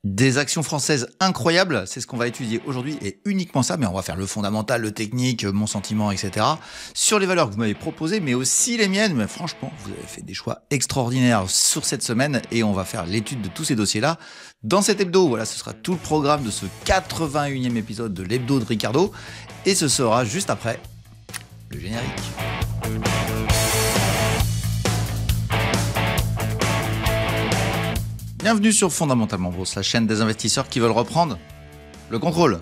Des actions françaises incroyables, c'est ce qu'on va étudier aujourd'hui et uniquement ça, mais on va faire le fondamental, le technique, mon sentiment, etc. Sur les valeurs que vous m'avez proposées, mais aussi les miennes. Mais franchement, vous avez fait des choix extraordinaires sur cette semaine et on va faire l'étude de tous ces dossiers-là dans cet hebdo. Voilà, ce sera tout le programme de ce 81e épisode de l'hebdo de Ricardo et ce sera juste après le générique. Bienvenue sur Fondamentalement Bourse, la chaîne des investisseurs qui veulent reprendre le contrôle.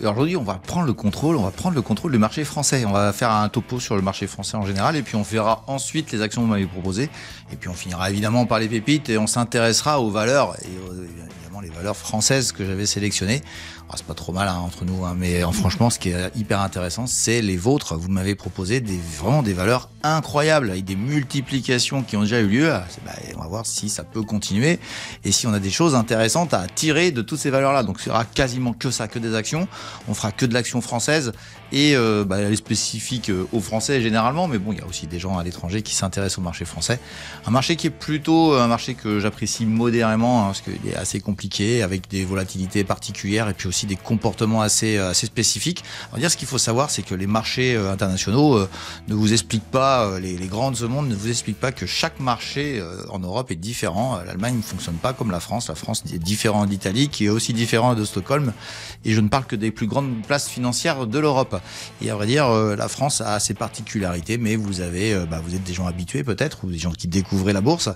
Et aujourd'hui, on va prendre le contrôle du marché français. On va faire un topo sur le marché français en général et puis on verra ensuite les actions que vous m'avez proposées. Et puis on finira évidemment par les pépites et on s'intéressera aux valeurs et évidemment les valeurs françaises que j'avais sélectionnées. Alors, c'est pas trop mal entre nous, mais franchement, ce qui est hyper intéressant, c'est les vôtres. Vous m'avez proposé vraiment des valeurs incroyables avec des multiplications qui ont déjà eu lieu. On va voir si ça peut continuer et si on a des choses intéressantes à tirer de toutes ces valeurs-là. Donc, il y aura quasiment que ça, que des actions. On fera que de l'action française et elle est spécifique aux Français généralement, mais bon, il y a aussi des gens à l'étranger qui s'intéressent au marché français. Un marché qui est plutôt un marché que j'apprécie modérément parce qu'il est assez compliqué avec des volatilités particulières et puis aussi des comportements assez spécifiques. On va dire, ce qu'il faut savoir, c'est que les marchés internationaux ne vous expliquent pas, les grands de ce monde ne vous expliquent pas que chaque marché en Europe est différent. L'Allemagne ne fonctionne pas comme la France. La France est différente d'Italie, qui est aussi différente de Stockholm. Et je ne parle que des plus grandes places financières de l'Europe. Et à vrai dire, la France a ses particularités, mais vous êtes des gens habitués peut-être, ou des gens qui découvrent la bourse,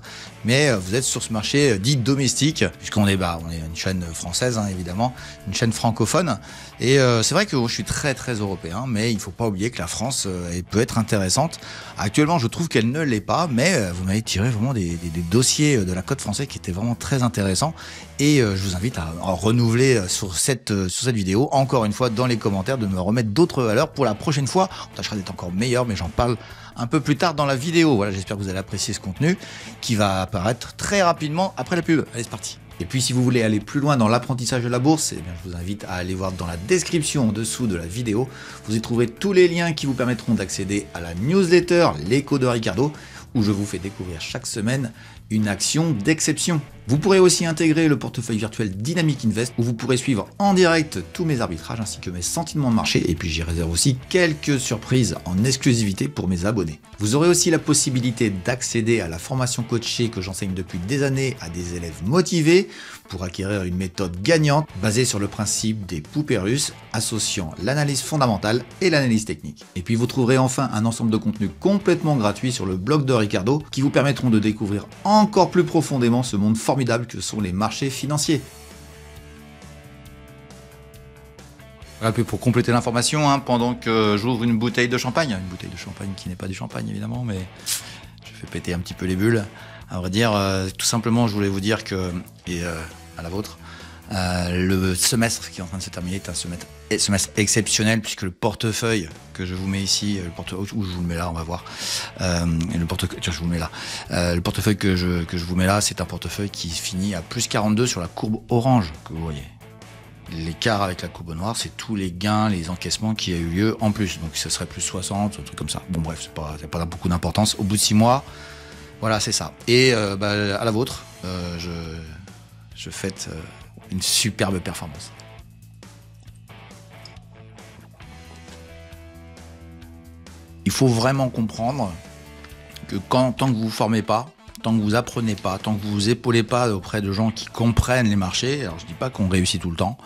mais vous êtes sur ce marché dit domestique, puisqu'on est une chaîne française, évidemment, une chaîne francophone. Et c'est vrai que je suis très très européen, mais il ne faut pas oublier que la France elle peut être intéressante. Actuellement, je trouve qu'elle ne l'est pas, mais vous m'avez tiré vraiment des dossiers de la cote française qui étaient vraiment très intéressants. Et je vous invite à renouveler sur cette vidéo, encore une fois, dans les commentaires, de me remettre d'autres valeurs pour la prochaine fois. On tâchera d'être encore meilleur, mais j'en parle un peu plus tard dans la vidéo. Voilà, j'espère que vous allez apprécier ce contenu qui va apparaître très rapidement après la pub. Allez, c'est parti. Et puis si vous voulez aller plus loin dans l'apprentissage de la bourse, je vous invite à aller voir dans la description en dessous de la vidéo. Vous y trouverez tous les liens qui vous permettront d'accéder à la newsletter L'écho de Ricardo, où je vous fais découvrir chaque semaine une action d'exception. Vous pourrez aussi intégrer le portefeuille virtuel Dynamic Invest, où vous pourrez suivre en direct tous mes arbitrages ainsi que mes sentiments de marché, et puis j'y réserve aussi quelques surprises en exclusivité pour mes abonnés. Vous aurez aussi la possibilité d'accéder à la formation coachée que j'enseigne depuis des années à des élèves motivés pour acquérir une méthode gagnante basée sur le principe des poupées russes, associant l'analyse fondamentale et l'analyse technique. Et puis vous trouverez enfin un ensemble de contenus complètement gratuits sur le blog de Ricardo qui vous permettront de découvrir encore plus profondément ce monde formidable que sont les marchés financiers. Voilà, puis pour compléter l'information, pendant que j'ouvre une bouteille de champagne qui n'est pas du champagne évidemment, mais je fais péter un petit peu les bulles. À vrai dire, tout simplement, je voulais vous dire que, et à la vôtre, le semestre qui est en train de se terminer est un semestre exceptionnel, puisque le portefeuille que je vous mets ici, où je vous le mets là, on va voir, le portefeuille que je vous mets là, c'est un portefeuille qui finit à plus 42 sur la courbe orange que vous voyez. L'écart avec la courbe noire, c'est tous les gains, les encaissements qui a eu lieu en plus. Donc ce serait plus 60, un truc comme ça. Bon bref, ça n'a pas beaucoup d'importance. Au bout de 6 mois, voilà, c'est ça. Et à la vôtre, je fête une superbe performance. Il faut vraiment comprendre que tant que vous ne vous formez pas, tant que vous apprenez pas, tant que vous vous épaulez pas auprès de gens qui comprennent les marchés, alors je dis pas qu'on réussit tout le temps,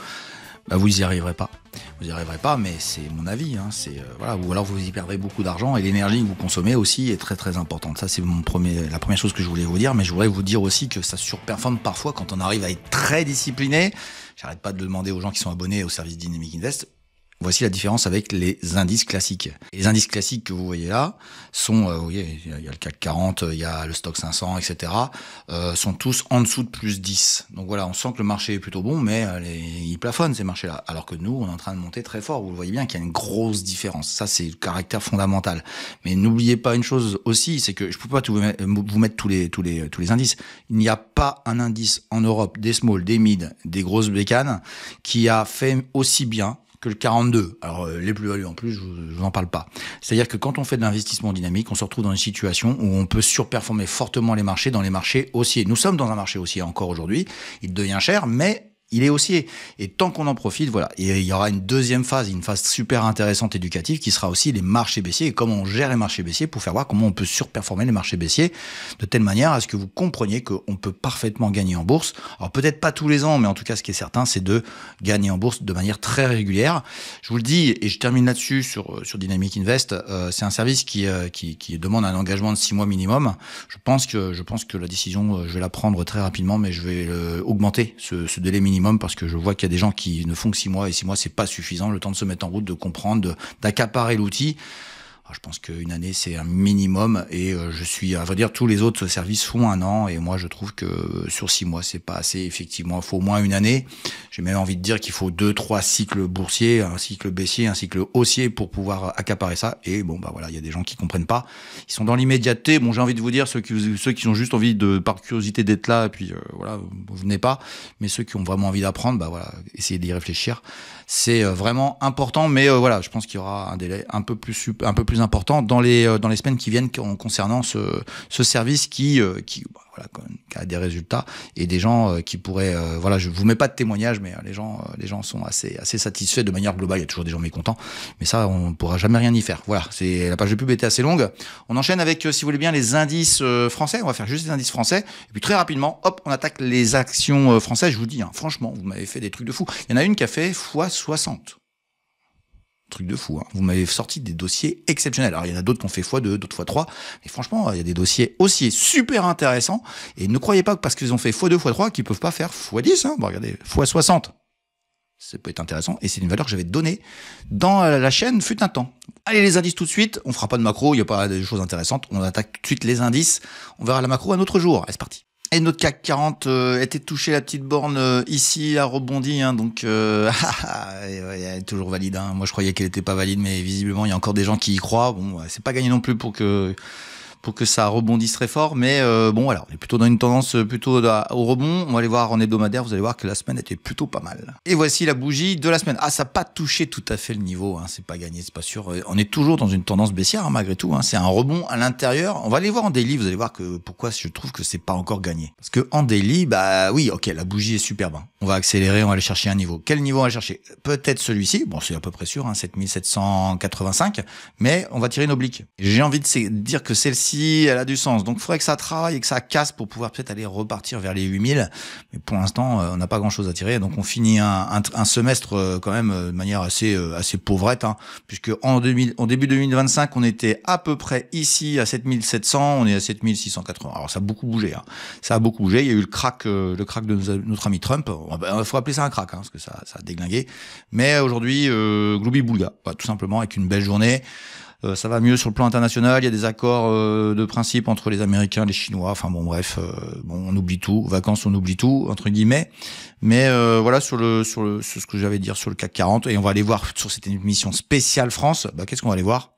vous n'y arriverez pas. Vous n'y arriverez pas, mais c'est mon avis. Ou alors vous y perdrez beaucoup d'argent et l'énergie que vous consommez aussi est très très importante. Ça c'est la première chose que je voulais vous dire, mais je voudrais vous dire aussi que ça surperforme parfois quand on arrive à être très discipliné. J'arrête pas de demander aux gens qui sont abonnés au service Dynamic Invest. Voici la différence avec les indices classiques. Les indices classiques que vous voyez là sont, vous voyez, il y a le CAC 40, il y a le Stock 500, etc. Sont tous en dessous de plus 10. Donc voilà, on sent que le marché est plutôt bon, mais ils plafonnent ces marchés-là. Alors que nous, on est en train de monter très fort. Vous le voyez bien qu'il y a une grosse différence. Ça, c'est le caractère fondamental. Mais n'oubliez pas une chose aussi, c'est que je peux pas vous mettre tous les indices. Il n'y a pas un indice en Europe, des small, des mid, des grosses bécanes, qui a fait aussi bien que le 42. Alors les plus-values en plus, je vous en parle pas. C'est-à-dire que quand on fait de l'investissement dynamique, on se retrouve dans une situation où on peut surperformer fortement les marchés dans les marchés haussiers. Nous sommes dans un marché haussier encore aujourd'hui, il devient cher, mais il est haussier. Et tant qu'on en profite, voilà. Et il y aura une deuxième phase, une phase super intéressante éducative qui sera aussi les marchés baissiers et comment on gère les marchés baissiers pour faire voir comment on peut surperformer les marchés baissiers de telle manière à ce que vous compreniez qu'on peut parfaitement gagner en bourse. Alors peut-être pas tous les ans, mais en tout cas ce qui est certain, c'est de gagner en bourse de manière très régulière. Je vous le dis et je termine là-dessus sur Dynamic Invest. C'est un service qui demande un engagement de 6 mois minimum. Je pense que la décision, je vais la prendre très rapidement, mais je vais augmenter ce délai minimum parce que je vois qu'il y a des gens qui ne font que 6 mois et 6 mois c'est pas suffisant, le temps de se mettre en route, de comprendre, d'accaparer l'outil. Alors, je pense qu'une année c'est un minimum et à vrai dire, tous les autres services font 1 an et moi je trouve que sur 6 mois c'est pas assez. Effectivement, il faut au moins 1 année. J'ai même envie de dire qu'il faut 2-3 cycles boursiers, un cycle baissier, un cycle haussier pour pouvoir accaparer ça. Et bon bah voilà, il y a des gens qui comprennent pas. Ils sont dans l'immédiateté. Bon, j'ai envie de vous dire ceux qui ont juste envie de par curiosité d'être là et puis voilà, vous venez pas. Mais ceux qui ont vraiment envie d'apprendre, bah voilà, essayez d'y réfléchir. C'est vraiment important, mais voilà, je pense qu'il y aura un délai un peu plus important dans les semaines qui viennent concernant ce service qui voilà, qui a des résultats et des gens qui pourraient voilà, je vous mets pas de témoignages, mais les gens sont assez satisfaits de manière globale. Il y a toujours des gens mécontents, mais ça on pourra jamais rien y faire. Voilà, c'est la page de pub était assez longue. On enchaîne avec si vous voulez bien les indices français. On va faire juste les indices français et puis très rapidement, hop, on attaque les actions françaises. Je vous dis, hein, franchement, vous m'avez fait des trucs de fou. Il y en a une qui a fait x60. Truc de fou, hein. Vous m'avez sorti des dossiers exceptionnels. Alors, il y en a d'autres qui ont fait x2, d'autres x3. Mais franchement, il y a des dossiers aussi super intéressants. Et ne croyez pas que parce qu'ils ont fait x2, x3 qu'ils peuvent pas faire x10. Hein. Bon, regardez, x60. Ça peut être intéressant. Et c'est une valeur que j'avais donnée dans la chaîne fut un temps. Allez, les indices tout de suite. On fera pas de macro. Il n'y a pas de choses intéressantes. On attaque tout de suite les indices. On verra la macro un autre jour. Allez, c'est parti. Et notre CAC 40 était touché, la petite borne ici a rebondi, hein, donc elle est toujours valide. Hein. Moi je croyais qu'elle était pas valide, mais visiblement il y a encore des gens qui y croient. Bon, c'est pas gagné non plus pour que ça rebondisse très fort, mais bon voilà, on est plutôt dans une tendance plutôt au rebond. On va aller voir en hebdomadaire, vous allez voir que la semaine était plutôt pas mal. Et voici la bougie de la semaine. Ah, ça n'a pas touché tout à fait le niveau, hein, c'est pas gagné, c'est pas sûr. On est toujours dans une tendance baissière hein, malgré tout, hein. C'est un rebond à l'intérieur. On va aller voir en daily, vous allez voir que pourquoi je trouve que c'est pas encore gagné. Parce que en daily, bah oui, ok, la bougie est superbe. Hein. On va accélérer, on va aller chercher un niveau. Quel niveau on va chercher? Peut-être celui-ci, bon c'est à peu près sûr, hein, 7785, mais on va tirer une oblique. J'ai envie de dire que celle-ci elle a du sens. Donc, il faudrait que ça travaille et que ça casse pour pouvoir peut-être aller repartir vers les 8000. Mais pour l'instant, on n'a pas grand-chose à tirer. Donc, on finit un semestre quand même de manière assez pauvrette, hein, puisque en début 2025, on était à peu près ici à 7700, on est à 7680. Alors, ça a beaucoup bougé. Hein. Ça a beaucoup bougé. Il y a eu le crack de notre ami Trump. Il faut appeler ça un crack, hein, parce que ça a déglingué. Mais aujourd'hui, gloubi-boulga, tout simplement, avec une belle journée. Ça va mieux sur le plan international. Il y a des accords de principe entre les Américains, les Chinois. Enfin bon, bref, on oublie tout. Vacances, on oublie tout entre guillemets. Mais voilà sur ce que j'avais à dire sur le CAC 40. Et on va aller voir sur cette émission spéciale France. Qu'est-ce qu'on va aller voir?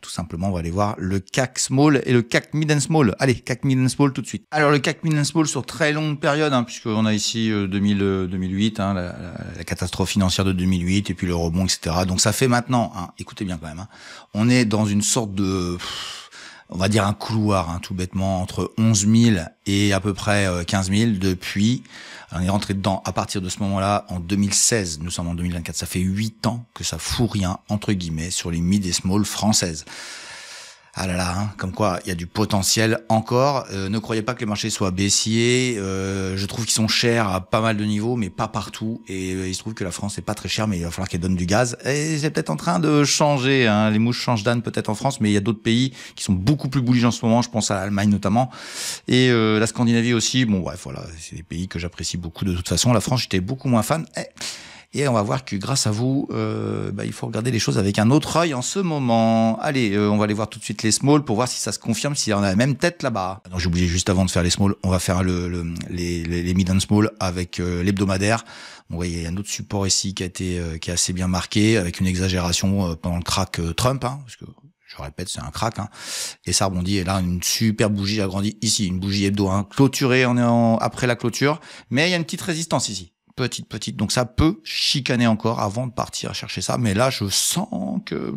Tout simplement, on va aller voir le CAC Small et le CAC Mid and Small. Allez, CAC Mid and Small tout de suite. Alors, le CAC Mid and Small sur très longue période, hein, puisqu'on a ici 2008, hein, la catastrophe financière de 2008, et puis le rebond, etc. Donc, ça fait maintenant, hein, écoutez bien quand même, hein, on est dans une sorte de... on va dire un couloir, hein, tout bêtement, entre 11 000 et à peu près 15 000 depuis. On est rentré dedans à partir de ce moment-là en 2016. Nous sommes en 2024. Ça fait 8 ans que ça fout rien, entre guillemets, sur les mid et small françaises. Ah là là, hein, comme quoi il y a du potentiel encore. Ne croyez pas que les marchés soient baissiers. Je trouve qu'ils sont chers à pas mal de niveaux, mais pas partout. Et il se trouve que la France n'est pas très chère, mais il va falloir qu'elle donne du gaz. Et c'est peut-être en train de changer. Hein. Les mouches changent d'âne peut-être en France, mais il y a d'autres pays qui sont beaucoup plus bullish en ce moment. Je pense à l'Allemagne notamment et la Scandinavie aussi. Bon bref, voilà, c'est des pays que j'apprécie beaucoup de toute façon. La France, j'étais beaucoup moins fan. Et on va voir que grâce à vous, il faut regarder les choses avec un autre œil en ce moment. Allez, on va aller voir tout de suite les small pour voir si ça se confirme, s'il y en a la même tête là-bas. Non, j'ai oublié juste avant de faire les small, on va faire les mid and small avec l'hebdomadaire. Vous voyez, il y a un autre support ici qui est assez bien marqué, avec une exagération pendant le crack Trump, hein, parce que je répète, c'est un crack, hein, et ça rebondit. Et là, une super bougie agrandie ici, une bougie hebdo, hein, clôturée, on est après la clôture, mais il y a une petite résistance ici. Petite, donc ça peut chicaner encore avant de partir chercher ça, mais là je sens que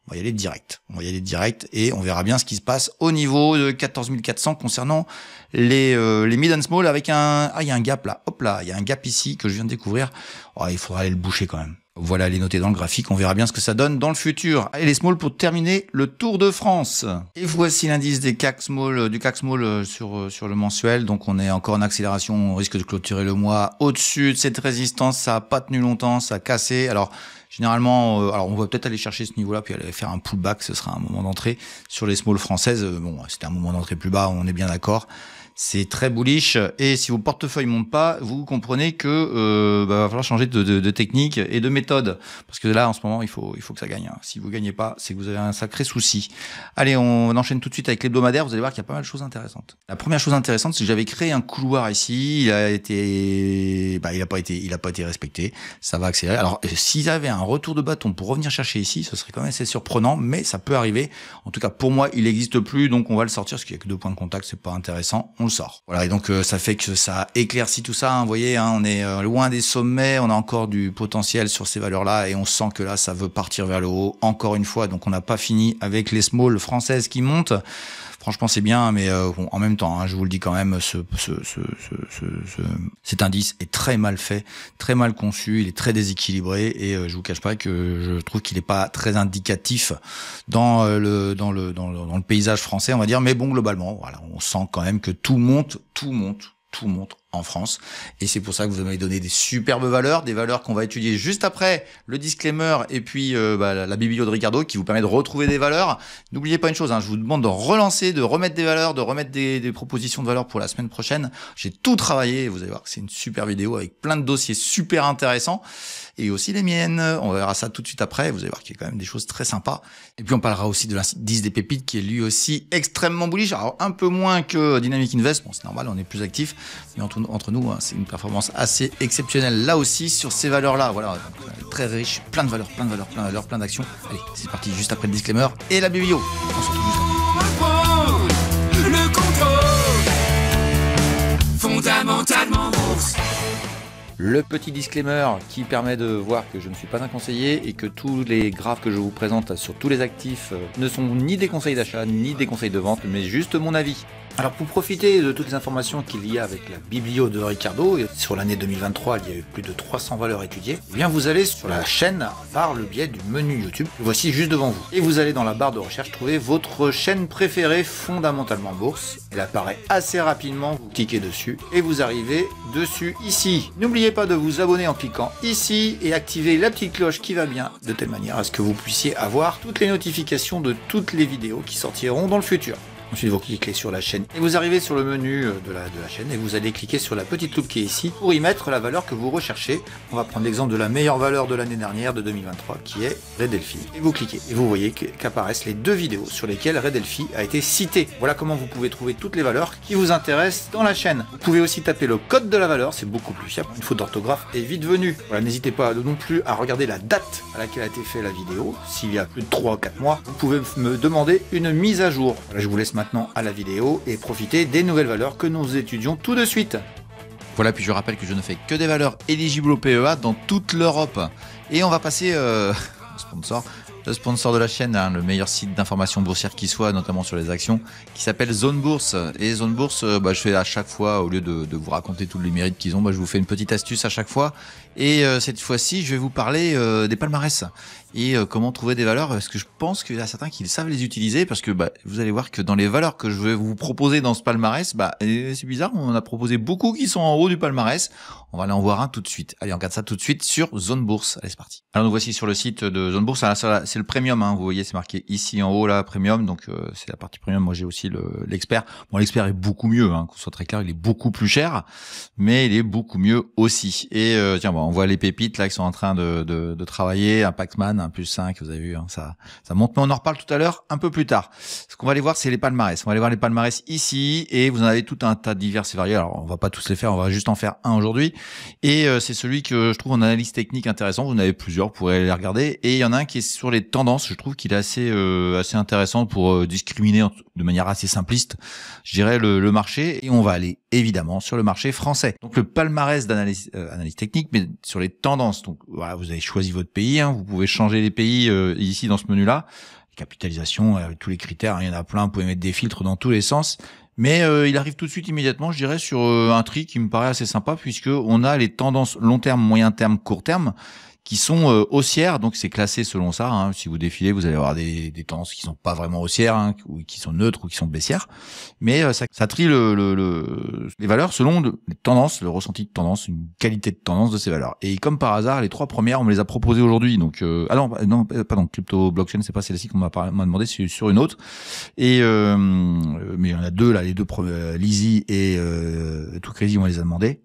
On va y aller direct. On va y aller direct et on verra bien ce qui se passe au niveau de 14 400 concernant les mid and small avec un... Ah, il y a un gap là. Hop là, il y a un gap ici que je viens de découvrir. Oh, il faudra aller le boucher quand même. Voilà, les noter dans le graphique, on verra bien ce que ça donne dans le futur. Allez, les small pour terminer le Tour de France. Et voici l'indice des CAC small, du CAC small sur le mensuel. Donc on est encore en accélération, on risque de clôturer le mois au-dessus de cette résistance. Ça a pas tenu longtemps, ça a cassé. Alors généralement, alors on va peut-être aller chercher ce niveau-là, puis aller faire un pullback, ce sera un moment d'entrée. Sur les small françaises, bon, c'était un moment d'entrée plus bas, on est bien d'accord. C'est très bullish et si vos portefeuilles montent pas, vous comprenez que va falloir changer de technique et de méthode parce que là en ce moment il faut que ça gagne. Si vous gagnez pas, c'est que vous avez un sacré souci. Allez, on enchaîne tout de suite avec l'hebdomadaire. Vous allez voir qu'il y a pas mal de choses intéressantes. La première chose intéressante, c'est que j'avais créé un couloir ici. Il a pas été respecté. Ça va accélérer. Alors s'il y avait un retour de bâton pour revenir chercher ici, ce serait quand même assez surprenant, mais ça peut arriver. En tout cas pour moi, il n'existe plus, donc on va le sortir parce qu'il y a que 2 points de contact, c'est pas intéressant. On le sort. Voilà, et donc ça fait que ça éclaircit tout ça, hein, vous voyez, hein, on est loin des sommets, on a encore du potentiel sur ces valeurs-là et on sent que là ça veut partir vers le haut encore une fois, donc on n'a pas fini avec les small françaises qui montent. Franchement, c'est bien, mais bon, en même temps, hein, je vous le dis quand même, cet indice est très mal fait, très mal conçu, il est très déséquilibré et je vous cache pas que je trouve qu'il n'est pas très indicatif dans le paysage français, on va dire. Mais bon, globalement, voilà, on sent quand même que tout monte en France et c'est pour ça que vous m'avez donné des superbes valeurs, des valeurs qu'on va étudier juste après le disclaimer et puis la biblio de Ricardo qui vous permet de retrouver des valeurs. N'oubliez pas une chose, hein, je vous demande de relancer, de remettre des valeurs, de remettre des propositions de valeurs pour la semaine prochaine. J'ai tout travaillé et vous allez voir que c'est une super vidéo avec plein de dossiers super intéressants et aussi les miennes. On verra ça tout de suite après. Vous allez voir qu'il y a quand même des choses très sympas. Et puis on parlera aussi de l'indice des pépites qui est lui aussi extrêmement bullish. Alors un peu moins que Dynamic Invest. Bon, c'est normal, on est plus actif. Mais entre nous, hein, c'est une performance assez exceptionnelle là aussi sur ces valeurs-là. Voilà, très riche, plein de valeurs, plein d'actions. Allez, c'est parti juste après le disclaimer et la biblio. On se retrouve juste après. Le contrôle, fondamentalement bourse. Le petit disclaimer qui permet de voir que je ne suis pas un conseiller et que tous les graphes que je vous présente sur tous les actifs ne sont ni des conseils d'achat ni des conseils de vente, mais juste mon avis. Alors pour profiter de toutes les informations qu'il y a avec la biblio de Ricardo, et sur l'année 2023 il y a eu plus de 300 valeurs étudiées, eh bien vous allez sur la chaîne par le biais du menu YouTube, que voici juste devant vous. Et vous allez dans la barre de recherche trouver votre chaîne préférée fondamentalement bourse. Elle apparaît assez rapidement, vous cliquez dessus et vous arrivez dessus ici. N'oubliez pas de vous abonner en cliquant ici et activer la petite cloche qui va bien, de telle manière à ce que vous puissiez avoir toutes les notifications de toutes les vidéos qui sortiront dans le futur. Ensuite, vous cliquez sur la chaîne et vous arrivez sur le menu de la chaîne et vous allez cliquer sur la petite loupe qui est ici pour y mettre la valeur que vous recherchez. On va prendre l'exemple de la meilleure valeur de l'année dernière, de 2023, qui est Redelphi. Et vous cliquez et vous voyez qu'apparaissent les 2 vidéos sur lesquelles Redelphi a été cité. Voilà comment vous pouvez trouver toutes les valeurs qui vous intéressent dans la chaîne. Vous pouvez aussi taper le code de la valeur, c'est beaucoup plus fiable. Une faute d'orthographe est vite venue. Voilà, n'hésitez pas non plus à regarder la date à laquelle a été faite la vidéo. S'il y a plus de 3 ou 4 mois, vous pouvez me demander une mise à jour. Voilà, je vous laisse maintenant à la vidéo et profiter des nouvelles valeurs que nous étudions tout de suite. Voilà, puis je rappelle que je ne fais que des valeurs éligibles au PEA dans toute l'Europe. Et on va passer au sponsor. Le sponsor de la chaîne, hein, le meilleur site d'information boursière qui soit, notamment sur les actions, qui s'appelle Zone Bourse. Et Zone Bourse, je fais à chaque fois, au lieu de vous raconter tous les mérites qu'ils ont, je vous fais une petite astuce à chaque fois. Et cette fois-ci, je vais vous parler des palmarès et comment trouver des valeurs, parce que je pense qu'il y a certains qui savent les utiliser, parce que vous allez voir que dans les valeurs que je vais vous proposer dans ce palmarès, c'est bizarre, on en a proposé beaucoup qui sont en haut du palmarès. On va aller en voir un tout de suite. Allez, on regarde ça tout de suite sur Zone Bourse. Allez, c'est parti. Alors nous voici sur le site de Zone Bourse. Alors, c'est le premium, hein. Vous voyez, c'est marqué ici en haut là, premium. Donc c'est la partie premium. Moi j'ai aussi l'expert. Bon, l'expert est beaucoup mieux, hein, qu'on soit très clair, il est beaucoup plus cher, mais il est beaucoup mieux aussi. Et tiens, on voit les pépites là qui sont en train de travailler. Un Paxman, un +5, vous avez vu, hein, ça monte. Mais on en reparle tout à l'heure, un peu plus tard. Ce qu'on va aller voir, c'est les palmarès. On va aller voir les palmarès ici, et vous en avez tout un tas de divers et variés. Alors on va pas tous les faire, on va juste en faire un aujourd'hui. Et c'est celui que je trouve en analyse technique intéressant. Vous en avez plusieurs, vous pourrez les regarder. Et il y en a un qui est sur les tendances. Je trouve qu'il est assez intéressant pour discriminer de manière assez simpliste, je dirais, le marché. Et on va aller évidemment sur le marché français. Donc le palmarès d'analyse analyse technique, mais sur les tendances. Donc voilà, vous avez choisi votre pays. Vous pouvez changer les pays ici dans ce menu-là. Capitalisation, avec tous les critères, il y en a plein. Vous pouvez mettre des filtres dans tous les sens. Mais il arrive tout de suite, immédiatement, je dirais, sur un tri qui me paraît assez sympa, puisque on a les tendances long terme, moyen terme, court terme, qui sont haussières. Donc c'est classé selon ça. Si vous défilez, vous allez avoir des tendances qui sont pas vraiment haussières, ou qui sont neutres ou qui sont baissières. Mais ça trie les valeurs selon les tendances, le ressenti de tendance, une qualité de tendance de ces valeurs. Et comme par hasard, les 3 premières, on me les a proposées aujourd'hui. Donc non, pardon, crypto blockchain, c'est pas celle-ci qu'on m'a demandé, c'est sur une autre. Et mais il y en a 2 là, les 2 Lizzy et Tout Crazy, on les a demandé.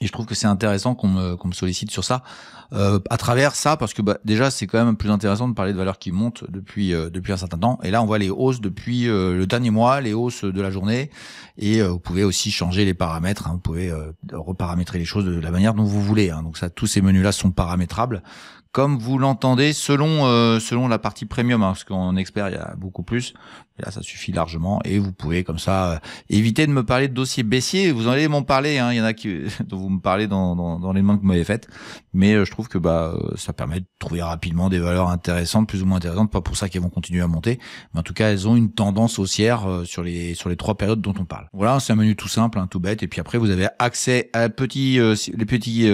Et je trouve que c'est intéressant qu'on me sollicite sur ça, à travers ça, parce que déjà c'est quand même plus intéressant de parler de valeurs qui montent depuis un certain temps. Et là on voit les hausses depuis le dernier mois, les hausses de la journée. Et vous pouvez aussi changer les paramètres. Vous pouvez reparamétrer les choses de la manière dont vous voulez. Donc ça, tous ces menus-là sont paramétrables, comme vous l'entendez, selon la partie premium, parce qu'en expert il y a beaucoup plus. Et là ça suffit largement, et vous pouvez comme ça éviter de me parler de dossiers baissiers. Vous en allez m'en parler, il y en a dont vous me parlez dans les demandes que vous m'avez faites, mais je trouve que ça permet de trouver rapidement des valeurs intéressantes, plus ou moins intéressantes. Pas pour ça qu'elles vont continuer à monter, mais en tout cas elles ont une tendance haussière sur les 3 périodes dont on parle. Voilà, c'est un menu tout simple, tout bête, et puis après vous avez accès à les petits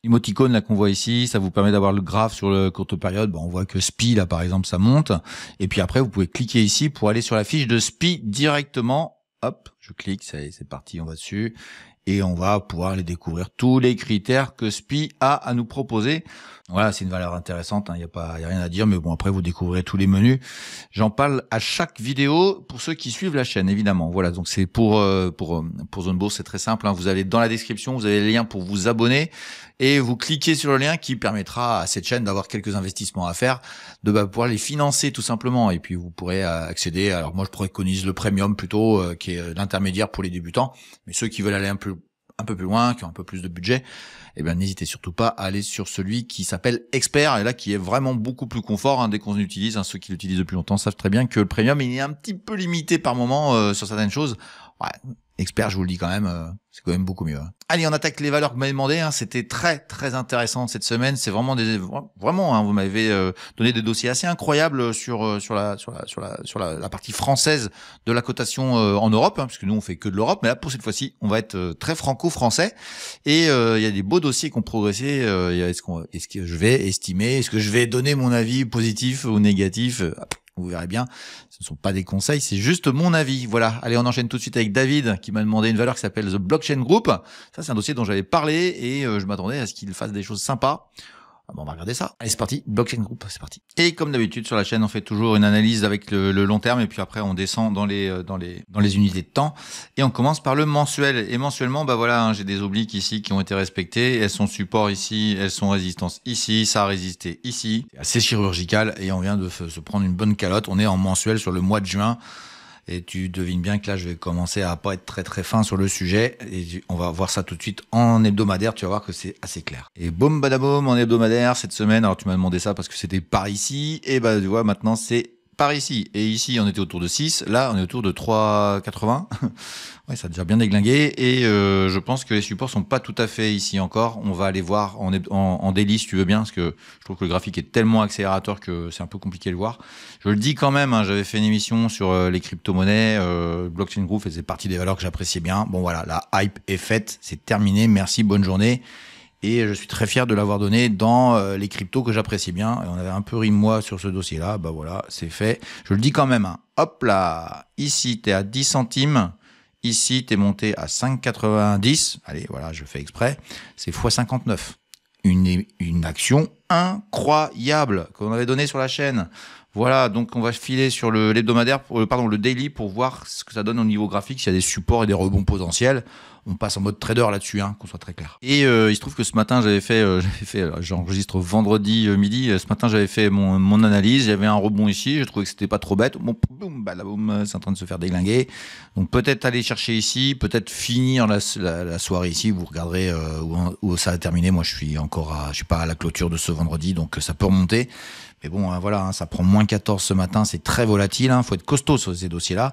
émoticônes là qu'on voit ici. Ça vous permet d'avoir le graphe sur le courte période. On voit que SPI là par exemple ça monte, et puis après vous pouvez cliquer ici pour aller sur la fiche de SPI directement. Hop, je clique, c'est parti, on va dessus. Et on va pouvoir les découvrir, tous les critères que SPI a à nous proposer. Voilà, c'est une valeur intéressante, il y a rien à dire, mais bon, après vous découvrirez tous les menus. J'en parle à chaque vidéo pour ceux qui suivent la chaîne, évidemment. Voilà, donc c'est pour Zone Bourse, c'est très simple. Vous allez dans la description, vous avez le lien pour vous abonner, et vous cliquez sur le lien qui permettra à cette chaîne d'avoir quelques investissements à faire, de pouvoir les financer tout simplement. Et puis vous pourrez accéder. Alors moi je préconise le premium plutôt, qui est l'intermédiaire pour les débutants, mais ceux qui veulent aller un peu plus loin, qui ont un peu plus de budget, n'hésitez surtout pas à aller sur celui qui s'appelle Expert, et là qui est vraiment beaucoup plus confort dès qu'on l'utilise. Ceux qui l'utilisent depuis longtemps savent très bien que le premium il est un petit peu limité par moment sur certaines choses. Expert, je vous le dis quand même, c'est quand même beaucoup mieux. Allez, on attaque les valeurs que vous m'avez demandé. C'était très très intéressant cette semaine. C'est vraiment vous m'avez donné des dossiers assez incroyables sur la partie française de la cotation en Europe, parce que nous on fait que de l'Europe, mais là pour cette fois-ci on va être très franco-français, et il y a des beaux dossiers qui ont progressé. Est-ce que je vais estimer, est-ce que je vais donner mon avis positif ou négatif? Vous verrez bien, ce ne sont pas des conseils, c'est juste mon avis. Voilà, allez, on enchaîne tout de suite avec David qui m'a demandé une valeur qui s'appelle The Blockchain Group. Ça, c'est un dossier dont j'avais parlé, et je m'attendais à ce qu'il fasse des choses sympas. On va regarder ça. Allez, c'est parti. Blockchain Group, c'est parti. Et comme d'habitude sur la chaîne, on fait toujours une analyse avec le long terme, et puis après on descend dans les unités de temps, et on commence par le mensuel. Et mensuellement, j'ai des obliques ici qui ont été respectées. Elles sont support ici, elles sont résistance ici, ça a résisté ici. C'est assez chirurgical, et on vient de se prendre une bonne calotte. On est en mensuel sur le mois de juin. Et tu devines bien que là, je vais commencer à pas être très très fin sur le sujet. Et on va voir ça tout de suite en hebdomadaire. Tu vas voir que c'est assez clair. Et boum badaboum, en hebdomadaire cette semaine. Alors tu m'as demandé ça parce que c'était par ici. Et tu vois, maintenant c'est par ici. Et ici, on était autour de 6. Là, on est autour de 3,80. Ouais, ça a déjà bien déglingué. Et je pense que les supports sont pas tout à fait ici encore. On va aller voir en daily si tu veux bien, parce que je trouve que le graphique est tellement accélérateur que c'est un peu compliqué de le voir. Je le dis quand même, j'avais fait une émission sur les crypto-monnaies, Blockchain Group faisait partie des valeurs que j'appréciais bien. Bon voilà, la hype est faite, c'est terminé. Merci, bonne journée. Et je suis très fier de l'avoir donné dans les cryptos que j'appréciais bien. Et on avait un peu ri moi sur ce dossier-là. Voilà, c'est fait. Je le dis quand même. Hop là, ici, t'es à 10 centimes. Ici, t'es monté à 5,90. Allez, voilà, je fais exprès. C'est x59. Une action incroyable qu'on avait donnée sur la chaîne. Voilà, donc on va filer sur l'hebdomadaire, le daily, pour voir ce que ça donne au niveau graphique, s'il y a des supports et des rebonds potentiels. On passe en mode trader là-dessus, hein, qu'on soit très clair. Et il se trouve que ce matin, j'enregistre vendredi midi. Ce matin, j'avais fait mon analyse. J'avais un rebond ici. Je trouvais que c'était pas trop bête. Bon, boum, boum, c'est en train de se faire déglinguer. Donc peut-être aller chercher ici, peut-être finir la soirée ici. Vous regarderez où ça a terminé. Moi, je suis pas à la clôture de ce vendredi, donc ça peut remonter. Mais bon, voilà, hein, ça prend moins 14 ce matin, c'est très volatile, hein, faut être costaud sur ces dossiers-là.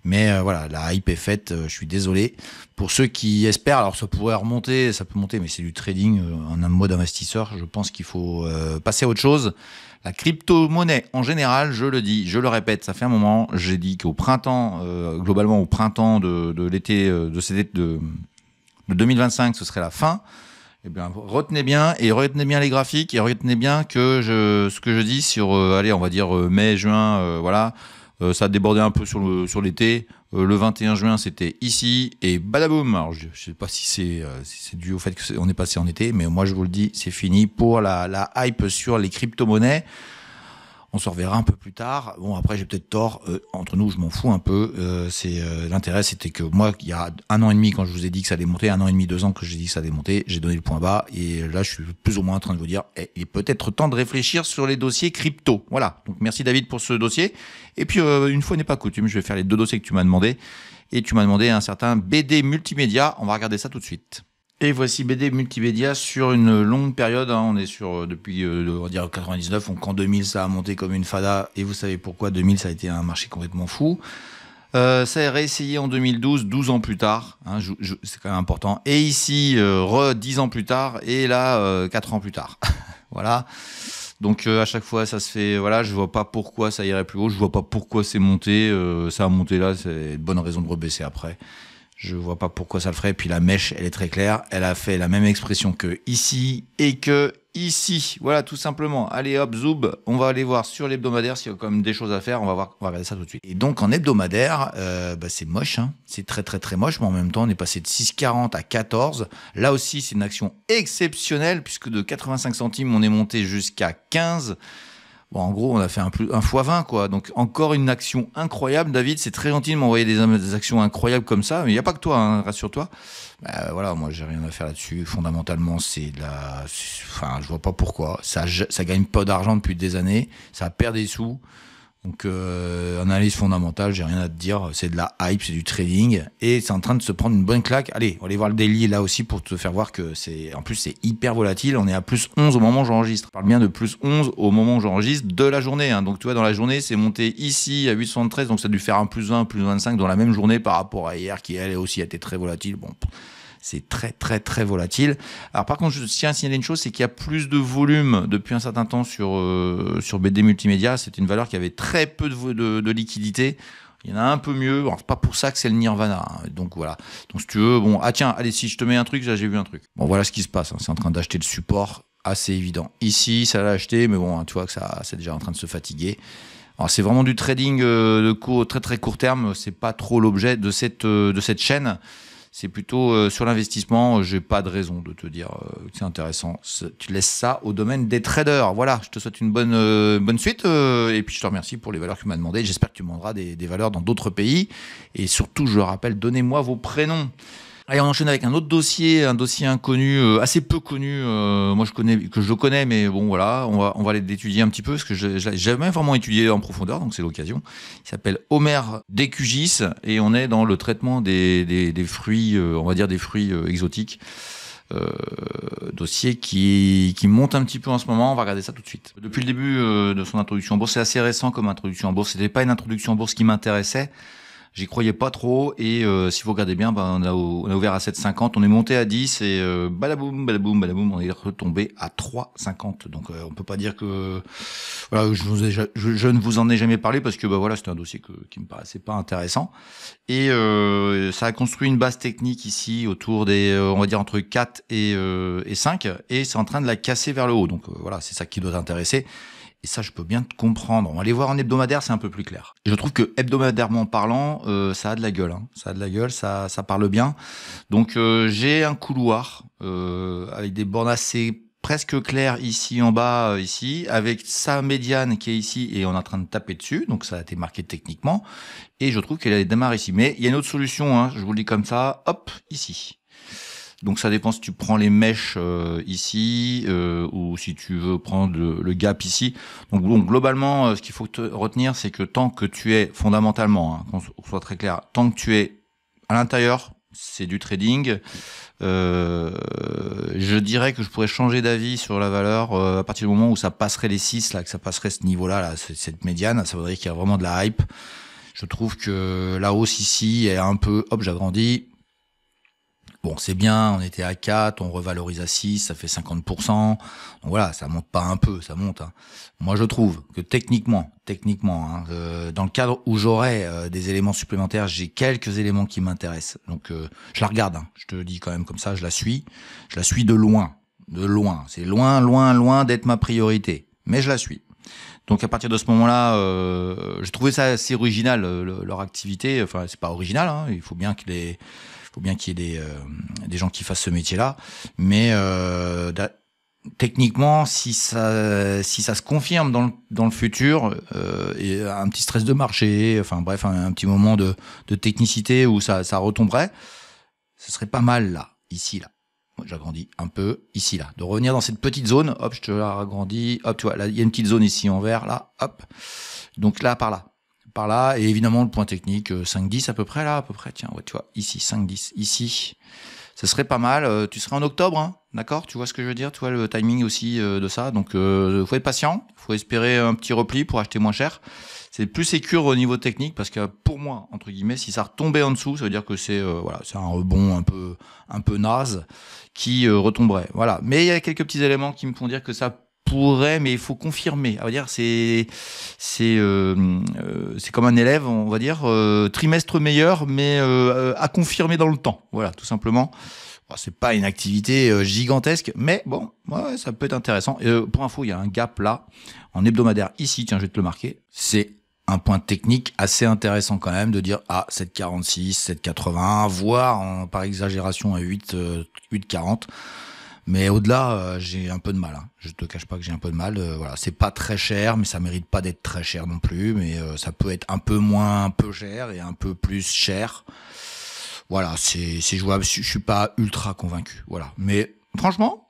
Mais voilà, la hype est faite, je suis désolé. Pour ceux qui espèrent, alors ça pourrait remonter, ça peut monter, mais c'est du trading en un mode investisseur. Je pense qu'il faut passer à autre chose. La crypto-monnaie, en général, je le dis, je le répète, ça fait un moment, j'ai dit qu'au printemps, globalement au printemps de l'été, de 2025, ce serait la fin. Eh bien, retenez bien les graphiques et retenez bien que ce que je dis sur, allez, on va dire mai, juin, voilà, ça a débordé un peu sur l'été. Le 21 juin, c'était ici et badaboum. Alors, je sais pas si c'est dû au fait qu'on est passé en été, mais moi je vous le dis, c'est fini pour la hype sur les crypto-monnaies. On se reverra un peu plus tard. Bon, après, j'ai peut-être tort. Entre nous, je m'en fous un peu. L'intérêt, c'était que moi, il y a 1 an et demi, quand je vous ai dit que ça allait monter, 1 an et demi, 2 ans que j'ai dit que ça allait monter, j'ai donné le point bas. Et là, je suis plus ou moins en train de vous dire, il est peut-être temps de réfléchir sur les dossiers crypto. Voilà. Donc, merci David pour ce dossier. Et puis, une fois n'est pas coutume, je vais faire les 2 dossiers que tu m'as demandé. Et tu m'as demandé un certain BD Multimédia. On va regarder ça tout de suite. Et voici BD Multimédia sur une longue période, hein. On est sur depuis on va dire 99, donc en 2000 ça a monté comme une fada, et vous savez pourquoi. 2000 ça a été un marché complètement fou. Ça a réessayé en 2012, 12 ans plus tard, hein, c'est quand même important. Et ici, 10 ans plus tard, et là 4 ans plus tard. Voilà. Donc à chaque fois ça se fait, voilà, je vois pas pourquoi ça irait plus haut, je vois pas pourquoi c'est monté, ça a monté là, c'est une bonne raison de rebaisser après. Je vois pas pourquoi ça le ferait. Puis la mèche, elle est très claire. Elle a fait la même expression que ici et que ici. Voilà, tout simplement. Allez hop, zoom. On va aller voir sur l'hebdomadaire s'il y a quand même des choses à faire. On va regarder ça tout de suite. Et donc en hebdomadaire, c'est moche, hein. C'est très très très moche. Mais en même temps, on est passé de 6,40 à 14. Là aussi, c'est une action exceptionnelle puisque de 85 centimes, on est monté jusqu'à 15. Bon, en gros, on a fait un x20, quoi. Donc, encore une action incroyable. David, c'est très gentil de m'envoyer des actions incroyables comme ça. Mais il n'y a pas que toi, hein, rassure-toi. Voilà, moi, j'ai rien à faire là-dessus. Fondamentalement, enfin, je vois pas pourquoi. Ça gagne pas d'argent depuis des années. Ça perd des sous. Donc, analyse fondamentale, j'ai rien à te dire. C'est de la hype, c'est du trading. Et c'est en train de se prendre une bonne claque. Allez, on va aller voir le daily là aussi pour te faire voir que en plus, c'est hyper volatile. On est à plus 11 au moment où j'enregistre. Je parle bien de plus 11 au moment où j'enregistre de la journée, hein. Donc, tu vois, dans la journée, c'est monté ici à 8,73. Donc, ça a dû faire un plus 20, plus 25 dans la même journée par rapport à hier qui, elle aussi, a été très volatile. Bon. C'est très très très volatile. Alors par contre, je tiens à signaler une chose, c'est qu'il y a plus de volume depuis un certain temps sur BD Multimédia. C'est une valeur qui avait très peu de liquidité. Il y en a un peu mieux. Alors, c'est pas pour ça que c'est le Nirvana, hein. Donc voilà. Donc si tu veux, bon, tiens, allez, si je te mets un truc, là j'ai vu un truc. Bon, voilà ce qui se passe, hein. C'est en train d'acheter le support, assez évident. Ici, ça l'a acheté, mais bon, hein, tu vois que ça, c'est déjà en train de se fatiguer. Alors c'est vraiment du trading de très très court terme. C'est pas trop l'objet de cette chaîne. C'est plutôt sur l'investissement. J'ai pas de raison de te dire que c'est intéressant. Tu laisses ça au domaine des traders. Voilà, je te souhaite une bonne suite. Et puis je te remercie pour les valeurs que tu m'as demandé. J'espère que tu me demanderas des valeurs dans d'autres pays. Et surtout, je le rappelle, donnez-moi vos prénoms. Allez, on enchaîne avec un autre dossier, un dossier inconnu, assez peu connu. Moi, je connais, mais bon, voilà, on va l'étudier un petit peu parce que j'ai jamais vraiment étudié en profondeur, donc c'est l'occasion. Il s'appelle Homer Decugis et on est dans le traitement des fruits, on va dire des fruits exotiques. Dossier qui monte un petit peu en ce moment. On va regarder ça tout de suite. Depuis le début de son introduction en bourse, c'est assez récent comme introduction en bourse. C'était pas une introduction en bourse qui m'intéressait. J'y croyais pas trop et si vous regardez bien, on a ouvert à 7,50, on est monté à 10 et badaboum, on est retombé à 3,50. Donc on peut pas dire que voilà, je ne vous en ai jamais parlé parce que voilà, c'était un dossier qui me paraissait pas intéressant et ça a construit une base technique ici autour des on va dire entre 4 et 5 et c'est en train de la casser vers le haut. Donc voilà, c'est ça qui doit t'intéresser. Et ça, je peux bien te comprendre. On va aller voir en hebdomadaire, c'est un peu plus clair. Et je trouve que hebdomadairement parlant, ça a de la gueule, hein. Ça a de la gueule, ça parle bien. Donc j'ai un couloir avec des bornes assez presque clair ici en bas, ici, avec sa médiane qui est ici et on est en train de taper dessus, donc ça a été marqué techniquement, et je trouve qu'elle a démarré ici. Mais il y a une autre solution, hein, je vous le dis comme ça, hop, ici. Donc ça dépend si tu prends les mèches ici ou si tu veux prendre le gap ici. Donc bon, globalement, ce qu'il faut retenir, c'est que tant que tu es fondamentalement, hein, qu'on soit très clair, tant que tu es à l'intérieur, c'est du trading. Je dirais que je pourrais changer d'avis sur la valeur à partir du moment où ça passerait les 6, là, que ça passerait ce niveau-là, là, cette médiane, ça voudrait qu'il y a vraiment de la hype. Je trouve que la hausse ici est un peu, hop, j'agrandis. Bon, c'est bien, on était à 4, on revalorise à 6, ça fait 50%. Donc voilà, ça monte pas un peu, ça monte. Hein. Moi, je trouve que techniquement, hein, dans le cadre où j'aurais des éléments supplémentaires, j'ai quelques éléments qui m'intéressent. Donc, je la regarde, hein. Je te le dis quand même comme ça, je la suis de loin. C'est loin d'être ma priorité. Mais je la suis. Donc à partir de ce moment-là, j'ai trouvé ça assez original, leur activité. Enfin, c'est pas original, hein. Il faut bien qu'il y ait des gens qui fassent ce métier-là, mais techniquement, si ça se confirme dans le futur, et un petit stress de marché, enfin bref, un petit moment de technicité où ça retomberait, ce serait pas mal là, ici là. Moi, j'agrandis un peu ici là, de revenir dans cette petite zone. Hop, je te la agrandis. Hop, tu vois, là il y a une petite zone ici en vert, là, hop. Donc là, par là, et évidemment le point technique 5-10 à peu près là, tiens, ouais, tu vois, ici 5-10, ici, ça serait pas mal. Tu serais en octobre, hein, d'accord, tu vois ce que je veux dire, tu vois le timing aussi de ça, donc faut être patient, faut espérer un petit repli pour acheter moins cher. C'est plus sécure au niveau technique parce que pour moi, entre guillemets, si ça retombait en dessous, ça veut dire que c'est c'est un rebond un peu naze qui retomberait, voilà. Mais il y a quelques petits éléments qui me font dire que ça pourrait, mais il faut confirmer. À dire, c'est comme un élève, on va dire, trimestre meilleur, mais à confirmer dans le temps. Voilà, tout simplement. Bon, c'est pas une activité gigantesque, mais bon, ouais, ça peut être intéressant. Pour info, il y a un gap là, en hebdomadaire ici, tiens, je vais te le marquer. C'est un point technique assez intéressant quand même de dire 7,46, 7,80, voire par exagération à 8,40. Mais au-delà, j'ai un peu de mal. Hein. Je te cache pas que j'ai un peu de mal. Voilà, c'est pas très cher, mais ça mérite pas d'être très cher non plus. Mais ça peut être un peu moins, un peu cher et un peu plus cher. Voilà, c'est jouable. Je suis pas ultra convaincu. Voilà, mais franchement,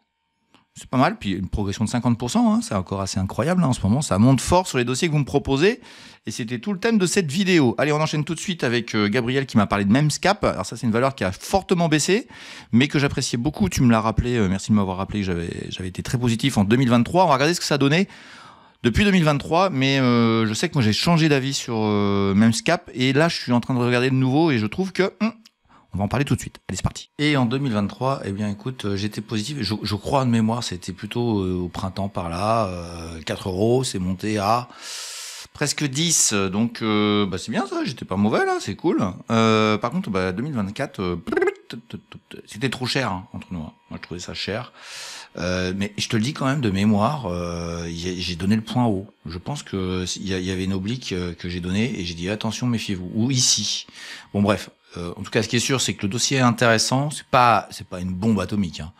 c'est pas mal. Puis une progression de 50%, hein, c'est encore assez incroyable hein, en ce moment. Ça monte fort sur les dossiers que vous me proposez. Et c'était tout le thème de cette vidéo. Allez, on enchaîne tout de suite avec Gabriel qui m'a parlé de Memscap. Alors ça, c'est une valeur qui a fortement baissé, mais que j'appréciais beaucoup. Tu me l'as rappelé. Merci de m'avoir rappelé que j'avais été très positif en 2023. On va regarder ce que ça a donné depuis 2023. Mais je sais que moi, j'ai changé d'avis sur Memscap. Et là, je suis en train de regarder de nouveau et je trouve que... on va en parler tout de suite. Allez, c'est parti. Et en 2023, eh bien, écoute, j'étais positif. Je crois de mémoire, c'était plutôt au printemps par là. 4 €, c'est monté à presque 10. Donc, c'est bien ça. J'étais pas mauvais là, c'est cool. Par contre, 2024, c'était trop cher hein, entre nous. Hein. Moi, je trouvais ça cher. Mais je te le dis quand même de mémoire, j'ai donné le point haut. Je pense que il y avait une oblique que j'ai donnée et j'ai dit attention, méfiez-vous. Ou ici. Bon, bref. En tout cas, ce qui est sûr, c'est que le dossier est intéressant. C'est pas une bombe atomique. Hein.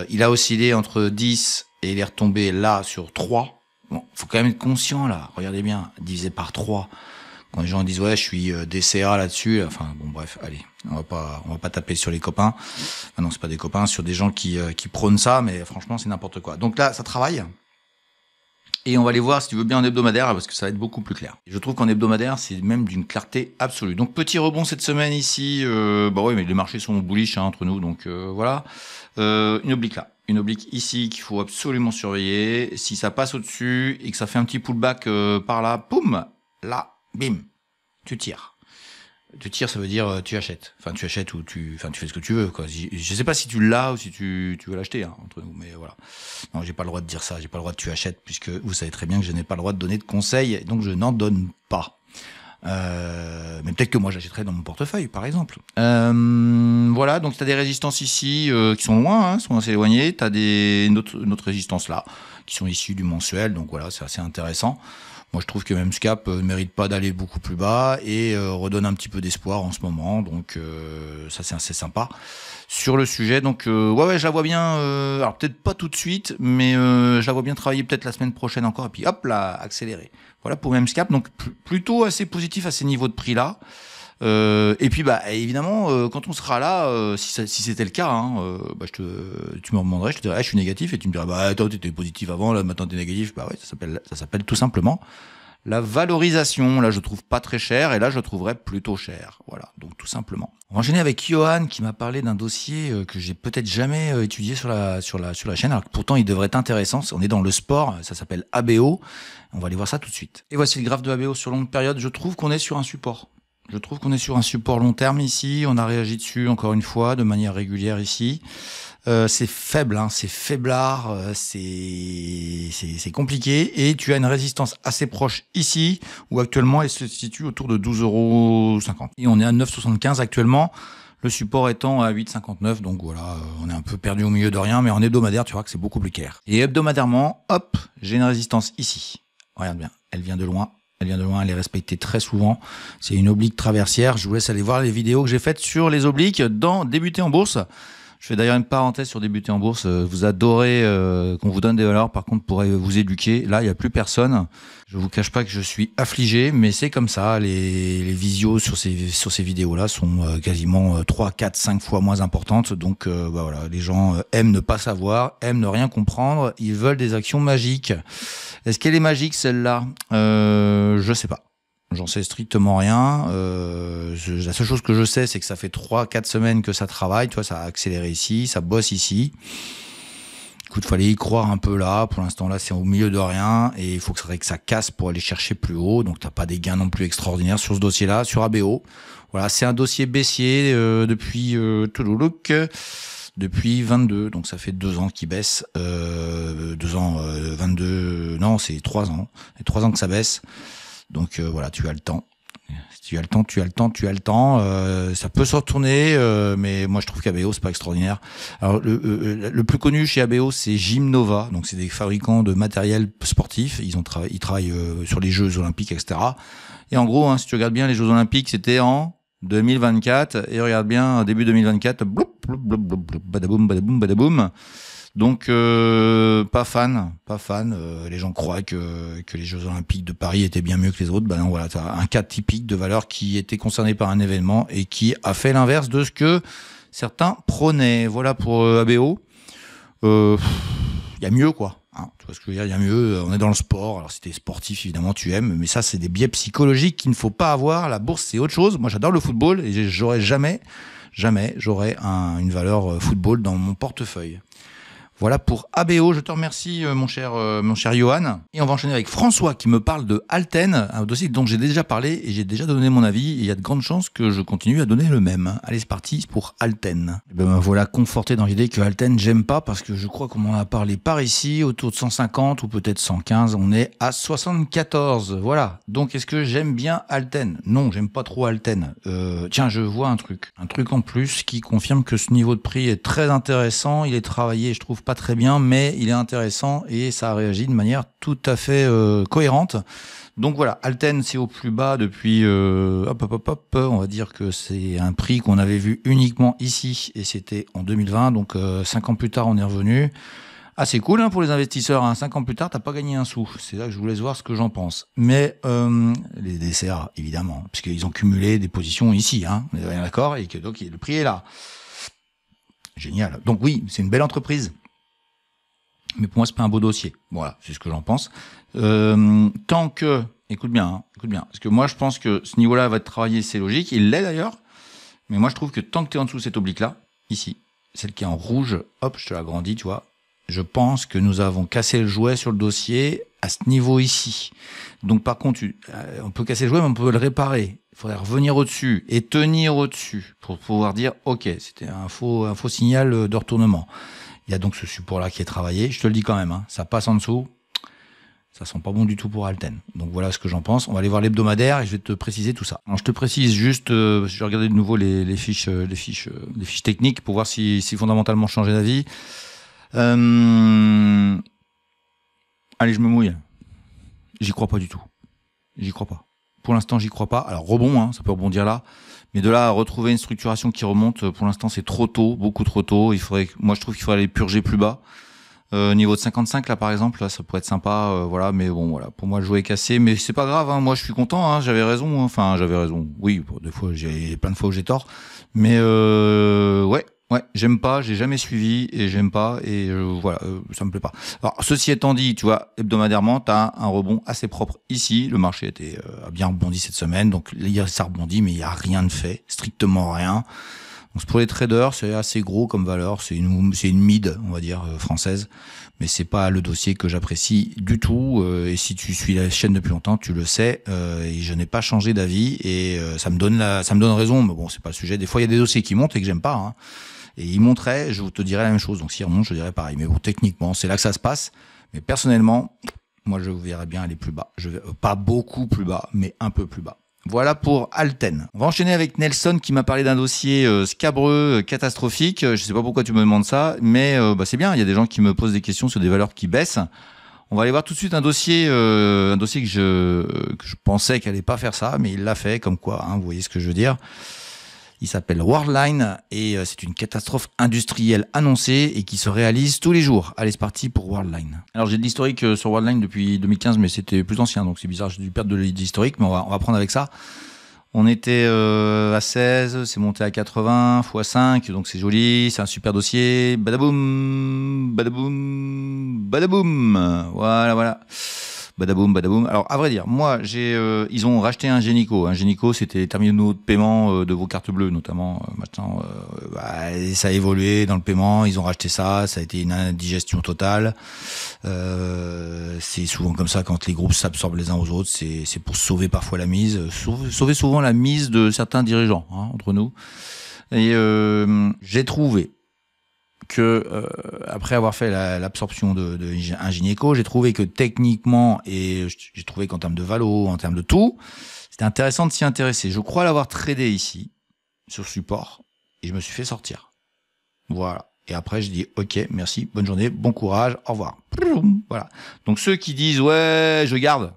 Il a oscillé entre 10 et il est retombé là sur 3. Bon, faut quand même être conscient là. Regardez bien, divisé par 3. Quand les gens disent ouais, je suis DCA là-dessus. Enfin bon, bref, allez, on va pas taper sur les copains. Ah non, c'est pas des copains, sur des gens qui prônent ça, mais franchement, c'est n'importe quoi. Donc là, ça travaille. Et on va aller voir, si tu veux bien, en hebdomadaire, parce que ça va être beaucoup plus clair. Je trouve qu'en hebdomadaire, c'est même d'une clarté absolue. Donc, petit rebond cette semaine ici. Oui, mais les marchés sont bullish hein, entre nous, donc voilà. Une oblique là. Une oblique ici qu'il faut absolument surveiller. Si ça passe au-dessus et que ça fait un petit pullback par là, poum, là, bim, tu tires. Tu tires, ça veut dire tu achètes. Enfin, tu achètes ou tu fais ce que tu veux, quoi. Je sais pas si tu l'as ou si tu veux l'acheter, hein, entre nous, mais voilà. Non, j'ai pas le droit de dire ça. J'ai pas le droit de tu achètes, puisque vous savez très bien que je n'ai pas le droit de donner de conseils, donc je n'en donne pas. Mais peut-être que moi j'achèterais dans mon portefeuille, par exemple. Voilà, donc tu as des résistances ici qui sont loin, hein, sont assez éloignées. Tu as une autre résistance là, qui sont issues du mensuel, donc voilà, c'est assez intéressant. Moi, je trouve que même Scap ne mérite pas d'aller beaucoup plus bas et redonne un petit peu d'espoir en ce moment. Donc, ça, c'est assez sympa sur le sujet. Donc, ouais, je la vois bien. Alors, peut-être pas tout de suite, mais je la vois bien travailler peut-être la semaine prochaine encore. Et puis, hop, là, accélérer. Voilà pour même Scap. Donc, plutôt assez positif à ces niveaux de prix-là. Et puis bah évidemment quand on sera là, si c'était le cas, hein, bah, tu me demanderais, je te dirais je suis négatif et tu me dirais bah attends t'étais positif avant, là maintenant t'es négatif. Bah ouais, ça s'appelle tout simplement la valorisation. Là je trouve pas très cher et là je trouverais plutôt cher. Voilà, donc tout simplement. On va enchaîner avec Johan qui m'a parlé d'un dossier que j'ai peut-être jamais étudié sur la chaîne, alors que pourtant il devrait être intéressant. On est dans le sport, ça s'appelle ABO. On va aller voir ça tout de suite. Et voici le graphe de ABO sur longue période. Je trouve qu'on est sur un support. Je trouve qu'on est sur un support long terme ici. On a réagi dessus encore une fois de manière régulière ici. C'est faible, hein, c'est faiblard, c'est compliqué. Et tu as une résistance assez proche ici, où actuellement elle se situe autour de 12,50 €. Et on est à 9,75 actuellement. Le support étant à 8,59. Donc voilà, on est un peu perdu au milieu de rien. Mais en hebdomadaire, tu vois que c'est beaucoup plus clair. Et hebdomadairement, hop, j'ai une résistance ici. Regarde bien, elle vient de loin. Elle vient de loin, elle est respectée très souvent. C'est une oblique traversière. Je vous laisse aller voir les vidéos que j'ai faites sur les obliques dans Débuter en bourse. Je fais d'ailleurs une parenthèse sur Débuter en bourse. Vous adorez qu'on vous donne des valeurs, par contre, pour vous éduquer. Là, il n'y a plus personne. Je vous cache pas que je suis affligé, mais c'est comme ça. Les visios sur ces vidéos-là sont quasiment 3, 4, 5 fois moins importantes. Donc, bah voilà, les gens aiment ne pas savoir, aiment ne rien comprendre. Ils veulent des actions magiques. Est-ce qu'elle est magique, celle-là? Je sais pas. J'en sais strictement rien. La seule chose que je sais, c'est que ça fait 3-4 semaines que ça travaille. Tu vois, ça a accéléré ici, ça bosse ici. Écoute, fallait y croire un peu là. Pour l'instant, là, c'est au milieu de rien. Et il faut que ça casse pour aller chercher plus haut. Donc, t'as pas des gains non plus extraordinaires sur ce dossier-là, sur ABO. Voilà, c'est un dossier baissier depuis depuis 22. Donc, ça fait 2 ans qu'il baisse. 2 ans, 22... Non, c'est 3 ans. C'est 3 ans que ça baisse. Donc voilà, tu as le temps. Tu as le temps. Ça peut se retourner, mais moi je trouve qu'ABO c'est pas extraordinaire. Alors le plus connu chez ABO c'est Gymnova, donc c'est des fabricants de matériel sportif. Ils travaillent sur les Jeux Olympiques, etc. Et en gros, hein, si tu regardes bien, les Jeux Olympiques c'était en 2024 et regarde bien début 2024, bloup, bloup, bloup, bloup, bloup, badaboum, badaboum, badaboum. Donc pas fan. Les gens croient que les Jeux Olympiques de Paris étaient bien mieux que les autres. Ben non, voilà, t'as un cas typique de valeur qui était concerné par un événement et qui a fait l'inverse de ce que certains prônaient. Voilà pour ABO. Il y a mieux quoi. Hein, tu vois ce que je veux dire, il y a mieux. On est dans le sport. Alors si t'es sportif, évidemment tu aimes, mais ça c'est des biais psychologiques qu'il ne faut pas avoir. La bourse c'est autre chose. Moi j'adore le football et j'aurais jamais j'aurais une valeur football dans mon portefeuille. Voilà pour ABO, je te remercie mon cher Johan. Et on va enchaîner avec François qui me parle de Alten, un dossier dont j'ai déjà parlé et j'ai déjà donné mon avis. Et il y a de grandes chances que je continue à donner le même. Allez, c'est parti pour Alten. Et ben, me voilà conforté dans l'idée que Alten, j'aime pas parce que je crois qu'on m'en a parlé par ici, autour de 150 ou peut-être 115. On est à 74. Voilà. Donc, est-ce que j'aime bien Alten? Non, j'aime pas trop Alten. Tiens, je vois un truc en plus qui confirme que ce niveau de prix est très intéressant. Il est travaillé, je trouve pas très bien, mais il est intéressant et ça a réagi de manière tout à fait cohérente. Donc voilà, Alten c'est au plus bas depuis on va dire que c'est un prix qu'on avait vu uniquement ici et c'était en 2020, donc 5 ans plus tard on est revenu. Ah c'est cool hein, pour les investisseurs, hein. 5 ans plus tard t'as pas gagné un sou, c'est là que je vous laisse voir ce que j'en pense. Mais les DCA évidemment, puisqu'ils ont cumulé des positions ici, hein, on est bien d'accord, et que donc le prix est là. Génial, donc oui c'est une belle entreprise. Mais pour moi, c'est pas un beau dossier. Voilà, c'est ce que j'en pense. Tant que, écoute bien, parce que moi, je pense que ce niveau-là va être travaillé, c'est logique. Il l'est d'ailleurs. Mais moi, je trouve que tant que tu es en dessous de cette oblique-là, ici, celle qui est en rouge, hop, je te l'agrandis, tu vois. Je pense que nous avons cassé le jouet sur le dossier à ce niveau ici. Donc, par contre, on peut casser le jouet, mais on peut le réparer. Il faudrait revenir au-dessus et tenir au-dessus pour pouvoir dire, OK, c'était un faux signal de retournement. Il y a donc ce support-là qui est travaillé. Je te le dis quand même, hein, ça passe en dessous. Ça sent pas bon du tout pour Alten. Donc voilà ce que j'en pense. On va aller voir l'hebdomadaire et je vais te préciser tout ça. Alors je te précise juste, je vais regarder de nouveau les fiches techniques pour voir si fondamentalement changer d'avis. Allez, je me mouille. J'y crois pas du tout. j'y crois pas. Pour l'instant, j'y crois pas. Alors rebond, hein, ça peut rebondir là. Mais de là à retrouver une structuration qui remonte, pour l'instant, c'est trop tôt, beaucoup trop tôt. Moi, je trouve qu'il faudrait aller purger plus bas. Niveau de 55, là, par exemple, là, ça pourrait être sympa, voilà. Mais bon, voilà. Pour moi, le jouet est cassé. Mais c'est pas grave, hein. Moi, je suis content, hein. J'avais raison, hein. Enfin, j'avais raison. Oui, des fois, j'ai plein de fois où j'ai tort. Mais, ouais, j'aime pas, j'ai jamais suivi et j'aime pas et voilà, ça me plaît pas. Alors ceci étant dit, tu vois, hebdomadairement, t'as un rebond assez propre ici. Le marché a bien rebondi cette semaine, donc hier ça rebondit, mais il y a rien de fait, strictement rien. Donc pour les traders, c'est assez gros comme valeur, c'est une mid, on va dire française, mais c'est pas le dossier que j'apprécie du tout. Et si tu suis la chaîne depuis longtemps, tu le sais. Et je n'ai pas changé d'avis et ça me donne raison. Mais bon, c'est pas le sujet. Des fois, il y a des dossiers qui montent et que j'aime pas, hein. Et il monterait, je te dirais la même chose. Donc s'il remonte, je dirais pareil. Mais bon, techniquement, c'est là que ça se passe. Mais personnellement, moi, je verrais bien aller plus bas. Pas beaucoup plus bas, mais un peu plus bas. Voilà pour Alten. On va enchaîner avec Nelson qui m'a parlé d'un dossier scabreux, catastrophique. Je sais pas pourquoi tu me demandes ça, mais c'est bien. Il y a des gens qui me posent des questions sur des valeurs qui baissent. On va aller voir tout de suite un dossier que je pensais qu'elle allait pas faire ça, mais il l'a fait. Comme quoi, hein, vous voyez ce que je veux dire. Il s'appelle Worldline et c'est une catastrophe industrielle annoncée et qui se réalise tous les jours. Allez, c'est parti pour Worldline. Alors j'ai de l'historique sur Worldline depuis 2015, mais c'était plus ancien, donc c'est bizarre, j'ai dû perdre de l'historique, mais on va prendre avec ça. On était à 16, c'est monté à 80 x 5, donc c'est joli, c'est un super dossier. Badaboum, badaboum, badaboum. Voilà. Badaboum, badaboum. Alors, à vrai dire, moi, ils ont racheté un Génico. Un Génico, c'était les terminaux de paiement de vos cartes bleues, notamment. Maintenant, ça a évolué dans le paiement. Ils ont racheté ça. Ça a été une indigestion totale. C'est souvent comme ça quand les groupes s'absorbent les uns aux autres. C'est pour sauver parfois la mise. Sauver souvent la mise de certains dirigeants, hein, entre nous. Et j'ai trouvé que après avoir fait l'absorption de un gynéco, j'ai trouvé que techniquement et j'ai trouvé qu'en termes de valo, en termes de tout, c'était intéressant de s'y intéresser. Je crois l'avoir tradé ici sur support et je me suis fait sortir. Voilà. Et après je dis OK, merci, bonne journée, bon courage, au revoir. Voilà. Donc ceux qui disent ouais, je garde.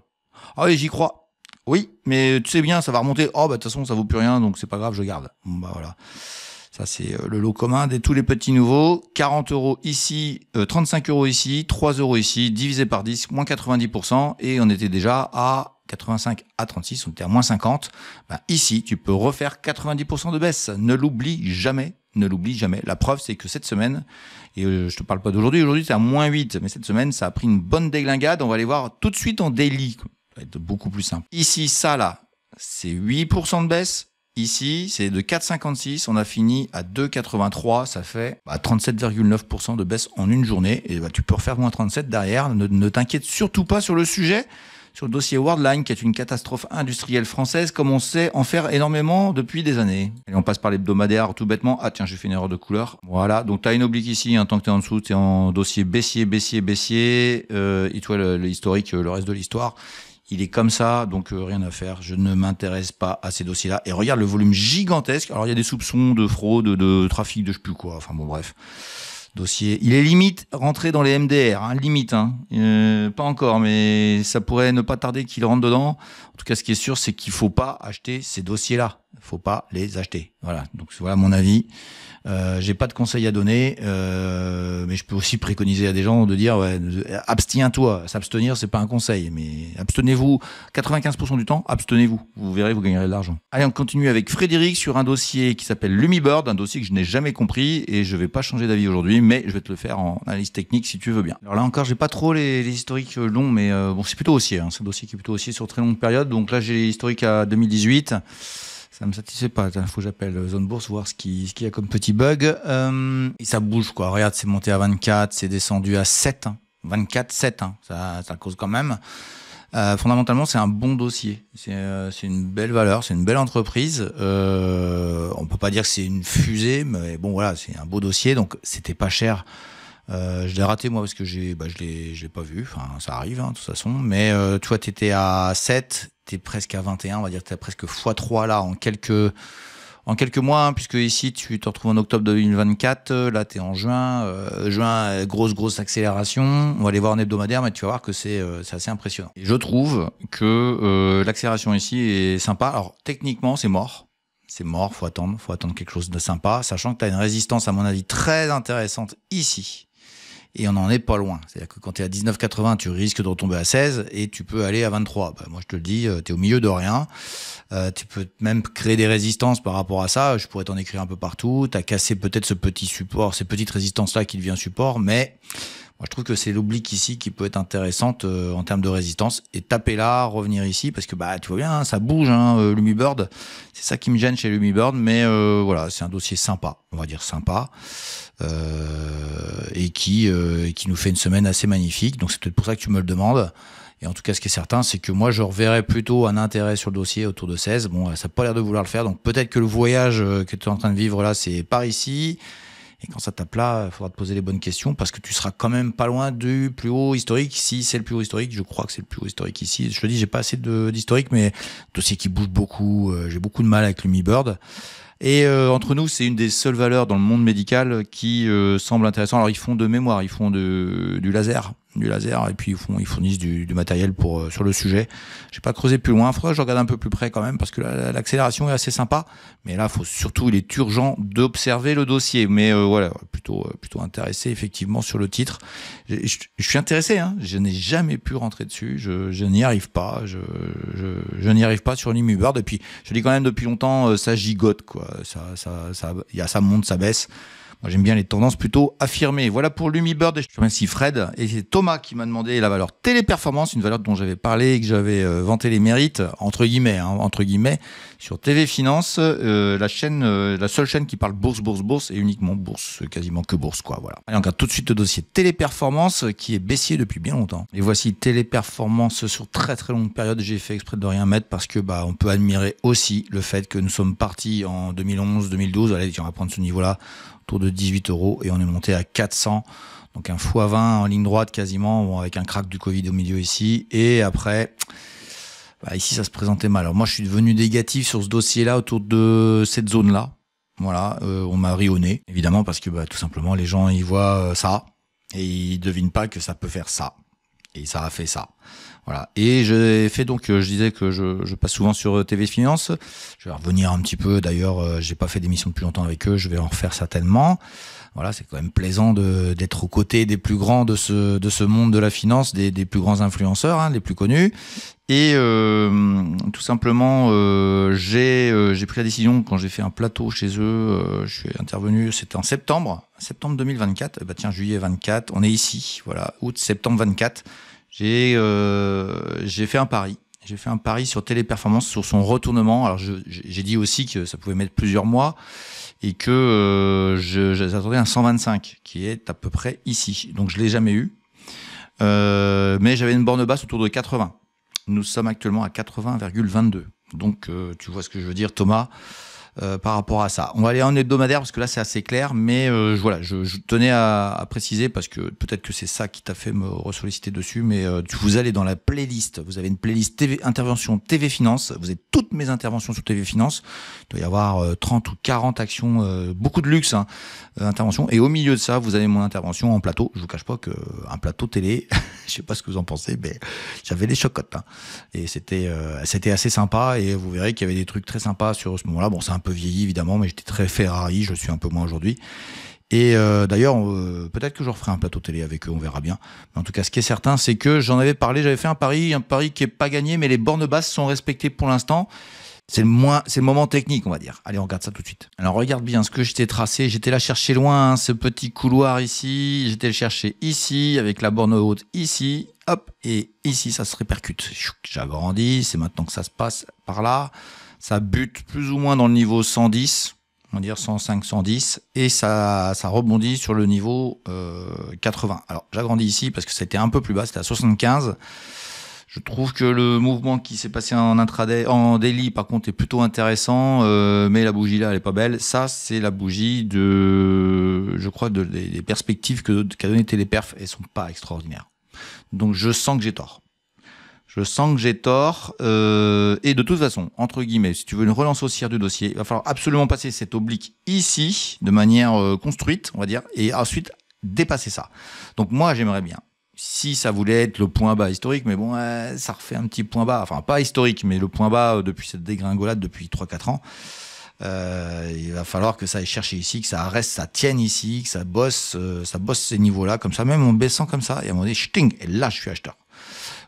Ah oui, j'y crois. Oui, mais tu sais bien, ça va remonter. Oh bah de toute façon, ça vaut plus rien, donc c'est pas grave, je garde. Bon, bah voilà. Ça, c'est le lot commun de tous les petits nouveaux. 40 € ici, 35 € ici, 3 € ici, divisé par 10, moins 90%. Et on était déjà à 85 à 36, on était à moins 50. Ben, ici, tu peux refaire 90% de baisse. Ne l'oublie jamais. Ne l'oublie jamais. La preuve, c'est que cette semaine, et je te parle pas d'aujourd'hui, c'est à moins 8, mais cette semaine, ça a pris une bonne déglingade. On va aller voir tout de suite en daily. Ça va être beaucoup plus simple. Ici, ça là, c'est 8% de baisse. Ici, c'est de 4,56, on a fini à 2,83, ça fait 37,9% de baisse en une journée. Et tu peux refaire moins 37 derrière, ne t'inquiète surtout pas sur le sujet, sur le dossier Worldline, qui est une catastrophe industrielle française, comme on sait en faire énormément depuis des années. Et on passe par l'hebdomadaire tout bêtement. Ah tiens, j'ai fait une erreur de couleur. Voilà, donc tu as une oblique ici, tant que tu es en dessous, tu es en dossier baissier, et toi l'historique, le reste de l'histoire. Il est comme ça, donc rien à faire. Je ne m'intéresse pas à ces dossiers-là. Et regarde le volume gigantesque. Alors, il y a des soupçons de fraude, de trafic, de je sais plus quoi. Enfin bon, bref. Dossier. Il est limite rentré dans les MDR. Hein, limite. Hein. Pas encore, mais ça pourrait ne pas tarder qu'il rentre dedans. En tout cas, ce qui est sûr, c'est qu'il faut pas acheter ces dossiers-là. Il faut pas les acheter. Voilà. Donc, voilà mon avis. J'ai pas de conseils à donner, mais je peux aussi préconiser à des gens de dire abstiens-toi. S'abstenir, c'est pas un conseil, mais abstenez-vous 95% du temps. Abstenez-vous. Vous verrez, vous gagnerez de l'argent. Allez, on continue avec Frédéric sur un dossier qui s'appelle Lumibird, un dossier que je n'ai jamais compris et je vais pas changer d'avis aujourd'hui, mais je vais te le faire en analyse technique si tu veux bien. Alors là encore, j'ai pas trop les historiques longs, mais bon, c'est plutôt haussier. Hein. C'est un dossier qui est plutôt haussier sur très longue période. Donc là, j'ai l'historique à 2018. Ça me satisfait pas. Il faut que j'appelle Zone Bourse voir ce qu'il y a comme petit bug. Et ça bouge, quoi. Regarde, c'est monté à 24, c'est descendu à 7. Hein. 24, 7. Hein. Ça cause quand même. Fondamentalement, c'est un bon dossier. C'est une belle valeur, c'est une belle entreprise. On peut pas dire que c'est une fusée, mais bon, voilà, c'est un beau dossier. Donc, c'était pas cher. Je l'ai raté moi parce que je l'ai pas vu. Enfin, ça arrive, hein, de toute façon. Mais tu vois, t'étais à 7. T'es presque à 21, on va dire que t'es presque x3 là en quelques en quelques mois, hein, puisque ici tu te retrouves en octobre 2024, là tu es en juin, grosse accélération, on va aller voir en hebdomadaire, mais tu vas voir que c'est assez impressionnant. Et je trouve que l'accélération ici est sympa. Alors techniquement c'est mort, faut attendre quelque chose de sympa, sachant que tu as une résistance à mon avis très intéressante ici. Et on n'en est pas loin. C'est-à-dire que quand tu es à 19,80, tu risques de retomber à 16 et tu peux aller à 23. Bah, moi, je te le dis, tu es au milieu de rien. Tu peux même créer des résistances par rapport à ça. Je pourrais t'en écrire un peu partout. Tu as cassé peut-être ce petit support, ces petites résistances-là qui devient support. Mais moi, je trouve que c'est l'oblique ici qui peut être intéressante en termes de résistance. Et taper là, revenir ici, parce que bah tu vois bien, hein, ça bouge, hein, Lumibird. C'est ça qui me gêne chez Lumibird. Mais voilà, c'est un dossier sympa, on va dire sympa. Et qui nous fait une semaine assez magnifique. Donc c'est peut-être pour ça que tu me le demandes. Et en tout cas, ce qui est certain, c'est que moi, je reverrai plutôt un intérêt sur le dossier autour de 16. Bon, ça n'a pas l'air de vouloir le faire. Donc peut-être que le voyage que tu es en train de vivre là, c'est par ici. Et quand ça tape là, il faudra te poser les bonnes questions parce que tu seras quand même pas loin du plus haut historique. Si c'est le plus haut historique, je crois que c'est le plus haut historique ici. Je te dis, j'ai pas assez d'historique, mais dossier qui bouge beaucoup. J'ai beaucoup de mal avec Lumibird. Et entre nous, c'est une des seules valeurs dans le monde médical qui semble intéressante. Alors ils font de mémoire, ils font du laser, et puis ils fournissent du matériel pour sur le sujet. J'ai pas creusé plus loin, faudrait que je regarde un peu plus près quand même parce que l'accélération est assez sympa. Mais là, il est urgent d'observer le dossier. Mais voilà, plutôt intéressé effectivement sur le titre. Je suis intéressé, hein. Je n'ai jamais pu rentrer dessus. Je n'y arrive pas. Je n'y arrive pas sur Lumibird. Et puis je dis quand même depuis longtemps, ça gigote quoi. Ça monte, ça baisse. Moi, j'aime bien les tendances plutôt affirmées. Voilà pour Lumibird. Je remercie Fred. Et c'est Thomas qui m'a demandé la valeur téléperformance, une valeur dont j'avais parlé et que j'avais vanté les mérites, entre guillemets, sur TV Finance, la seule chaîne qui parle bourse et uniquement bourse, quasiment que bourse, quoi. Voilà. Allez, on regarde tout de suite le dossier téléperformance qui est baissier depuis bien longtemps. Et voici téléperformance sur très très longue période. J'ai fait exprès de rien mettre parce que on peut admirer aussi le fait que nous sommes partis en 2011-2012. Allez, on va prendre ce niveau-là, autour de 18 € et on est monté à 400. Donc un x20 en ligne droite quasiment, avec un crack du Covid au milieu ici. Et après, ici ça se présentait mal. Alors moi je suis devenu négatif sur ce dossier-là autour de cette zone-là. Voilà, on m'a ri au nez, évidemment, parce que tout simplement les gens ils voient ça et ils devinent pas que ça peut faire ça. Et ça a fait ça. Voilà. Et j'ai fait donc, je disais que je passe souvent sur TV Finance. Je vais revenir un petit peu. D'ailleurs, j'ai pas fait d'émission depuis longtemps avec eux. Je vais en refaire certainement. Voilà, c'est quand même plaisant d'être aux côtés des plus grands de ce monde de la finance, des plus grands influenceurs, hein, les plus connus. Et tout simplement, j'ai pris la décision quand j'ai fait un plateau chez eux. Je suis intervenu, c'était en septembre 2024. Tiens, juillet 24, on est ici. Voilà, septembre 24. J'ai fait un pari. J'ai fait un pari sur Téléperformance, sur son retournement. Alors j'ai dit aussi que ça pouvait mettre plusieurs mois et que j'attendais un 125 qui est à peu près ici. Donc je l'ai jamais eu, mais j'avais une borne basse autour de 80. Nous sommes actuellement à 80,22. Donc tu vois ce que je veux dire, Thomas. Par rapport à ça. On va aller en hebdomadaire parce que là c'est assez clair, mais voilà, je tenais à préciser parce que peut-être que c'est ça qui t'a fait me ressolliciter dessus, mais vous allez dans la playlist, vous avez une playlist TV, intervention TV Finance, vous avez toutes mes interventions sur TV Finance, il doit y avoir 30 ou 40 actions, beaucoup de luxe, hein, interventions, et au milieu de ça, vous avez mon intervention en plateau. Je vous cache pas qu'un plateau télé, je sais pas ce que vous en pensez, mais j'avais des chocottes, hein, et c'était assez sympa, et vous verrez qu'il y avait des trucs très sympas sur ce moment-là. Bon, c'est un peu vieilli évidemment, mais j'étais très Ferrari, je suis un peu moins aujourd'hui. Et d'ailleurs, peut-être que je referai un plateau télé avec eux, on verra bien. Mais en tout cas, ce qui est certain, c'est que j'en avais parlé, j'avais fait un pari qui est pas gagné, mais les bornes basses sont respectées pour l'instant. C'est le moment technique, on va dire. Allez, on regarde ça tout de suite. Alors, regarde bien ce que j'étais tracé. J'étais là chercher loin, hein, ce petit couloir ici. J'étais le chercher ici, avec la borne haute ici. Hop, et ici, ça se répercute. J'agrandis, c'est maintenant que ça se passe par là. Ça bute plus ou moins dans le niveau 110, on va dire 105, 110, et ça rebondit sur le niveau 80. Alors, j'agrandis ici parce que c'était un peu plus bas, c'était à 75. Je trouve que le mouvement qui s'est passé en intraday, en daily, par contre, est plutôt intéressant, mais la bougie là, elle est pas belle. Ça, c'est la bougie je crois, des perspectives qu'a donné Téléperf, elles sont pas extraordinaires. Donc, je sens que j'ai tort. Je sens que j'ai tort. Et de toute façon, entre guillemets, si tu veux une relance haussière du dossier, il va falloir absolument passer cette oblique ici, de manière construite, on va dire, et ensuite dépasser ça. Donc moi, j'aimerais bien, si ça voulait être le point bas historique, mais bon, ça refait un petit point bas, enfin pas historique, mais le point bas depuis cette dégringolade depuis 3-4 ans. Il va falloir que ça aille chercher ici, que ça reste, ça tienne ici, que ça bosse ces niveaux-là, comme ça, même en baissant comme ça, et à un moment donné, ch'ting, et là, je suis acheteur.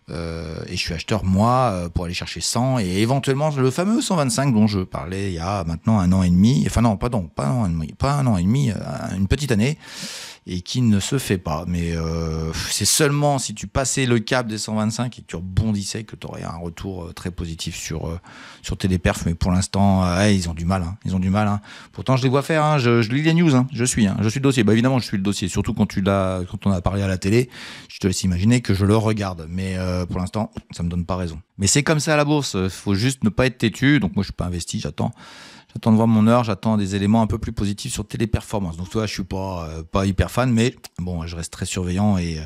Et je suis acheteur, moi, pour aller chercher 100 et éventuellement le fameux 125 dont je parlais il y a maintenant 1 an et demi, enfin non, pas un an et demi, une petite année, et qui ne se fait pas. Mais c'est seulement si tu passais le cap des 125 et que tu rebondissais que tu aurais un retour très positif sur Téléperf. Mais pour l'instant, ils ont du mal. Ils ont du mal. Pourtant, je les vois faire. Je lis les news. Je suis le dossier. Bah, évidemment, je suis le dossier. Surtout quand on a parlé à la télé, je te laisse imaginer que je le regarde. Mais pour l'instant, ça me donne pas raison. Mais c'est comme ça à la bourse. Faut juste ne pas être têtu. Donc moi, je suis pas investi. J'attends de voir mon heure, j'attends des éléments un peu plus positifs sur Téléperformance. Donc, toi, je suis pas hyper fan, mais bon, je reste très surveillant et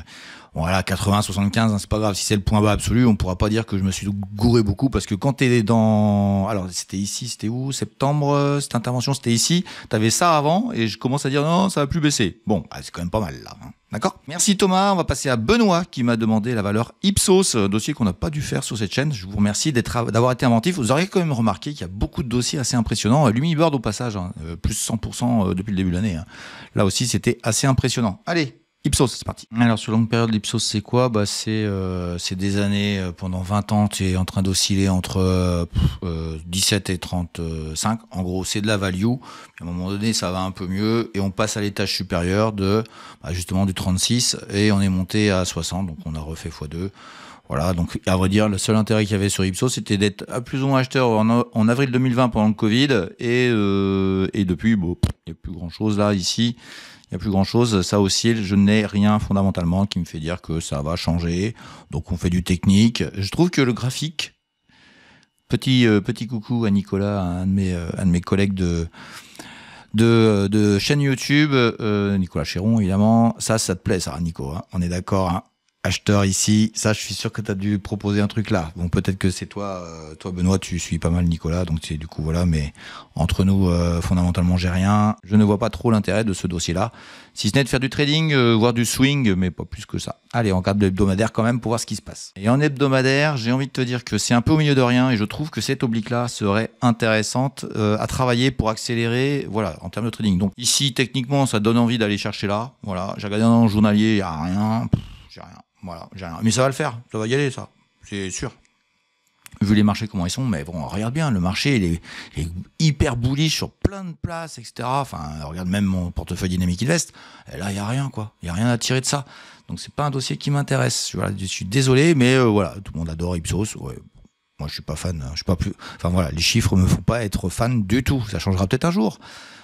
voilà, 80, 75, c'est pas grave. Si c'est le point bas absolu, on pourra pas dire que je me suis gouré beaucoup parce que quand t'es dans, alors c'était ici, c'était où, septembre, cette intervention, c'était ici. T'avais ça avant et je commence à dire non, ça va plus baisser. Bon, c'est quand même pas mal là. D'accord ? Merci Thomas. On va passer à Benoît qui m'a demandé la valeur Ipsos, dossier qu'on n'a pas dû faire sur cette chaîne. Je vous remercie d'avoir été inventif. Vous aurez quand même remarqué qu'il y a beaucoup de dossiers assez impressionnants. Lumibird au passage, plus 100% depuis le début de l'année. Là aussi, c'était assez impressionnant. Allez, Ipsos, c'est parti. Alors, sur longue période, l'Ipsos, c'est quoi ? C'est des années, pendant 20 ans, tu es en train d'osciller entre 17 et 35. En gros, c'est de la value. À un moment donné, ça va un peu mieux et on passe à l'étage supérieur justement du 36 et on est monté à 60. Donc, on a refait x2. Voilà, donc à vrai dire, le seul intérêt qu'il y avait sur Ipsos, c'était d'être à plus ou moins acheteur en avril 2020 pendant le Covid. Et depuis, il n'y a plus grand-chose là, ici. Il n'y a plus grand-chose, ça oscille, je n'ai rien fondamentalement qui me fait dire que ça va changer. Donc on fait du technique. Je trouve que le graphique, petit coucou à Nicolas, un de mes collègues de chaîne YouTube, Nicolas Chéron évidemment, ça te plaît ça Nico, on est d'accord, acheteur ici, ça je suis sûr que tu as dû proposer un truc là. Bon, peut-être que c'est toi Benoît, tu suis pas mal Nicolas, donc c'est du coup voilà, mais entre nous fondamentalement j'ai rien. Je ne vois pas trop l'intérêt de ce dossier-là, si ce n'est de faire du trading, voire du swing, mais pas plus que ça. Allez, on regarde l'hebdomadaire quand même pour voir ce qui se passe. Et en hebdomadaire, j'ai envie de te dire que c'est un peu au milieu de rien et je trouve que cette oblique-là serait intéressante à travailler pour accélérer, voilà, en termes de trading. Donc ici, techniquement, ça donne envie d'aller chercher là. Voilà, j'ai regardé dans le journalier, il n'y a rien, j'ai rien. Voilà, j'ai rien. Mais ça va le faire, ça va y aller, ça, c'est sûr. Vu les marchés comment ils sont, mais bon, regarde bien, le marché il est hyper bullish sur plein de places, etc. Enfin, regarde même mon portefeuille Dynamic Invest, et là il y a rien quoi, il y a rien à tirer de ça. Donc c'est pas un dossier qui m'intéresse. Voilà, je suis désolé, mais voilà, tout le monde adore Ipsos. Ouais. Moi je suis pas fan, je suis pas plus. Enfin voilà, les chiffres me font pas être fan du tout. Ça changera peut-être un jour.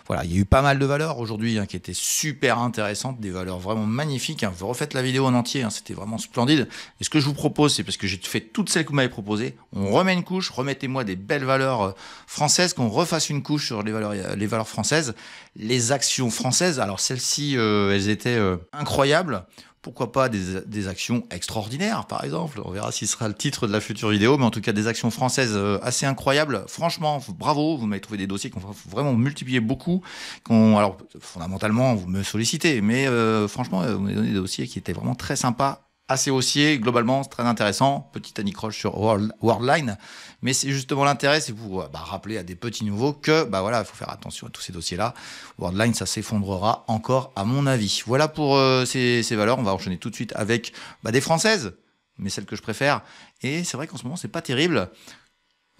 Voilà, il y a eu pas mal de valeurs aujourd'hui qui étaient super intéressantes, des valeurs vraiment magnifiques. Vous refaites la vidéo en entier, c'était vraiment splendide. Et ce que je vous propose, c'est parce que j'ai fait toutes celles que vous m'avez proposées, on remet une couche, remettez-moi des belles valeurs françaises, qu'on refasse une couche sur les valeurs françaises, les actions françaises. Alors celles-ci, elles étaient incroyables. Pourquoi pas des actions extraordinaires, par exemple. On verra si ce sera le titre de la future vidéo, mais en tout cas des actions françaises assez incroyables. Franchement, bravo, vous m'avez trouvé des dossiers qui ont vraiment multiplié beaucoup. Alors, fondamentalement, vous me sollicitez, mais franchement, vous m'avez donné des dossiers qui étaient vraiment très sympas, assez haussiers, globalement, c'est très intéressant. Petite anicroche sur Worldline, mais c'est justement l'intérêt, c'est pour rappeler à des petits nouveaux que, voilà, il faut faire attention à tous ces dossiers-là. Worldline, ça s'effondrera encore, à mon avis. Voilà pour ces valeurs. On va enchaîner tout de suite avec des françaises, mais celles que je préfère. Et c'est vrai qu'en ce moment, c'est pas terrible.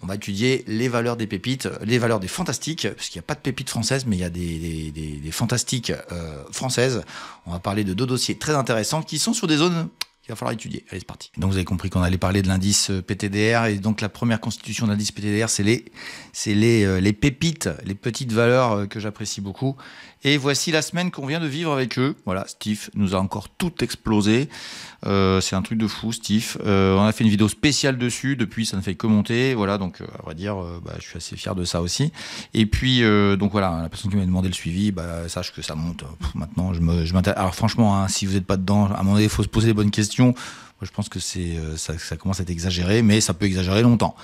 On va étudier les valeurs des pépites, les valeurs des fantastiques, parce qu'il n'y a pas de pépites françaises, mais il y a des fantastiques françaises. On va parler de 2 dossiers très intéressants qui sont sur des zones qu'il va falloir étudier. Allez, c'est parti. Donc vous avez compris qu'on allait parler de l'indice PTDR, et donc la première constitution de l'indice PTDR, c'est les pépites, les petites valeurs que j'apprécie beaucoup. Et voici la semaine qu'on vient de vivre avec eux. Voilà, Steve nous a encore tout explosé. C'est un truc de fou, Steve. On a fait une vidéo spéciale dessus. Depuis, ça ne fait que monter. Voilà, donc à vrai dire, je suis assez fier de ça aussi. Et puis, donc voilà, la personne qui m'a demandé le suivi, sache que ça monte. Maintenant, je m'intéresse. Alors franchement, si vous n'êtes pas dedans, à un moment donné, il faut se poser les bonnes questions. Moi, je pense que ça commence à être exagéré, mais ça peut exagérer longtemps.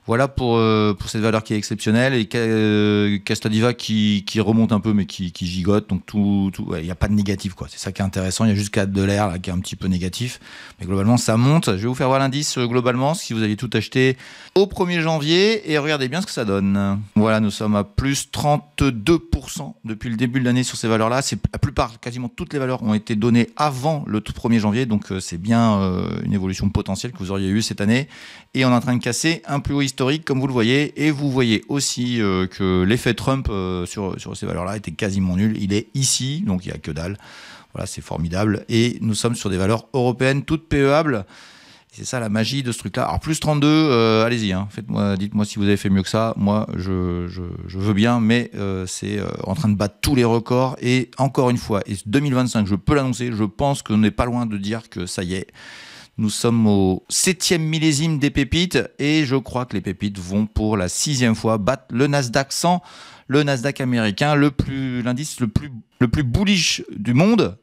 Voilà pour cette valeur qui est exceptionnelle, et Castadiva qui remonte un peu mais qui gigote, donc il n'y a pas de négatif, quoi. C'est ça qui est intéressant. Il y a juste Adler là qui est un petit peu négatif, mais globalement ça monte. Je vais vous faire voir l'indice globalement si vous aviez tout acheté au 1er janvier, et regardez bien ce que ça donne. Voilà, nous sommes à plus 32% depuis le début de l'année sur ces valeurs-là. C'est la plupart, quasiment toutes les valeurs ont été données avant le 1er janvier, donc c'est bien une évolution potentielle que vous auriez eue cette année, et on est en train de casser un plus haut historique comme vous le voyez, et vous voyez aussi que l'effet Trump sur ces valeurs-là était quasiment nul. Il est ici, donc il n'y a que dalle. Voilà, c'est formidable, et nous sommes sur des valeurs européennes toutes PEables. C'est ça la magie de ce truc-là. Alors plus 32, allez-y, hein. Dites-moi si vous avez fait mieux que ça. Moi, je veux bien, mais c'est en train de battre tous les records. Et encore une fois, et 2025, je peux l'annoncer, je pense qu'on n'est pas loin de dire que ça y est. Nous sommes au 7e millésime des pépites, et je crois que les pépites vont pour la 6e fois battre le Nasdaq 100, le Nasdaq américain, l'indice le plus bullish du monde.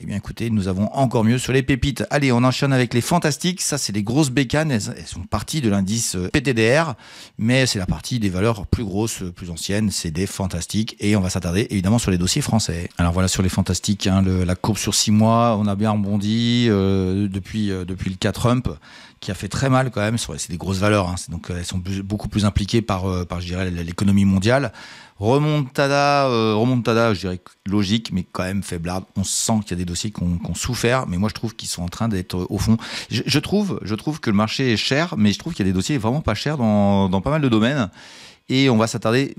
Eh bien écoutez, nous avons encore mieux sur les pépites. Allez, on enchaîne avec les fantastiques. Ça, c'est les grosses bécanes. Elles sont parties de l'indice PTDR, mais c'est la partie des valeurs plus grosses, plus anciennes. C'est des fantastiques, et on va s'attarder évidemment sur les dossiers français. Alors voilà, sur les fantastiques, hein, la courbe sur 6 mois, on a bien rebondi depuis le cas Trump, qui a fait très mal quand même. C'est des grosses valeurs, hein. Donc elles sont beaucoup plus impliquées par je dirais, l'économie mondiale. Remontada, je dirais logique, mais quand même faiblarde. On sent qu'il y a des dossiers qui ont souffert, mais moi je trouve qu'ils sont en train d'être au fond. Je trouve que le marché est cher, mais je trouve qu'il y a des dossiers vraiment pas chers dans pas mal de domaines. Et on va s'attarder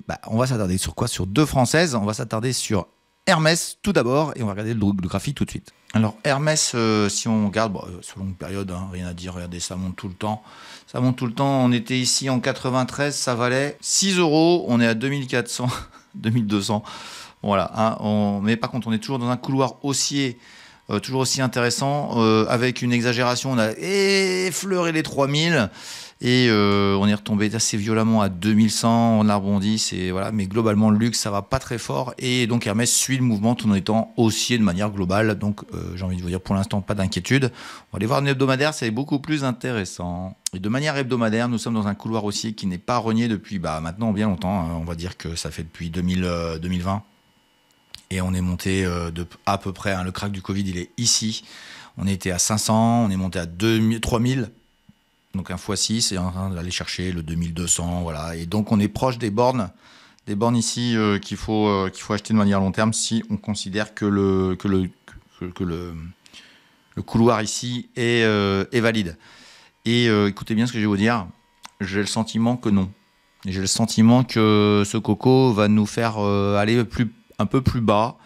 sur quoi? Sur deux françaises. On va s'attarder sur Hermès tout d'abord, et on va regarder le graphique tout de suite. Alors Hermès, si on regarde sur longue période, hein, rien à dire, regardez, ça monte tout le temps. Ça monte tout le temps. On était ici en 93, ça valait 6 €. On est à 2400, 2200. Voilà. Hein, mais par contre, on est toujours dans un couloir haussier, toujours aussi intéressant, avec une exagération. On a effleuré les 3000. Et on est retombé assez violemment à 2100, on a rebondi, voilà. Mais globalement, le luxe, ça va pas très fort. Et donc Hermès suit le mouvement tout en étant haussier de manière globale. Donc j'ai envie de vous dire, pour l'instant, pas d'inquiétude. On va aller voir le hebdomadaire, c'est beaucoup plus intéressant. Et de manière hebdomadaire, nous sommes dans un couloir haussier qui n'est pas renié depuis maintenant bien longtemps. Hein. On va dire que ça fait depuis 2020. Et on est monté à peu près, hein, le crack du Covid, il est ici. On était à 500, on est monté à 3000. Donc un x6, et en train d'aller chercher le 2200, voilà. Et donc on est proche des bornes ici qu'il faut acheter de manière long terme si on considère que le couloir ici est valide. Et écoutez bien ce que je vais vous dire, j'ai le sentiment que non. J'ai le sentiment que ce coco va nous faire aller un peu plus bas.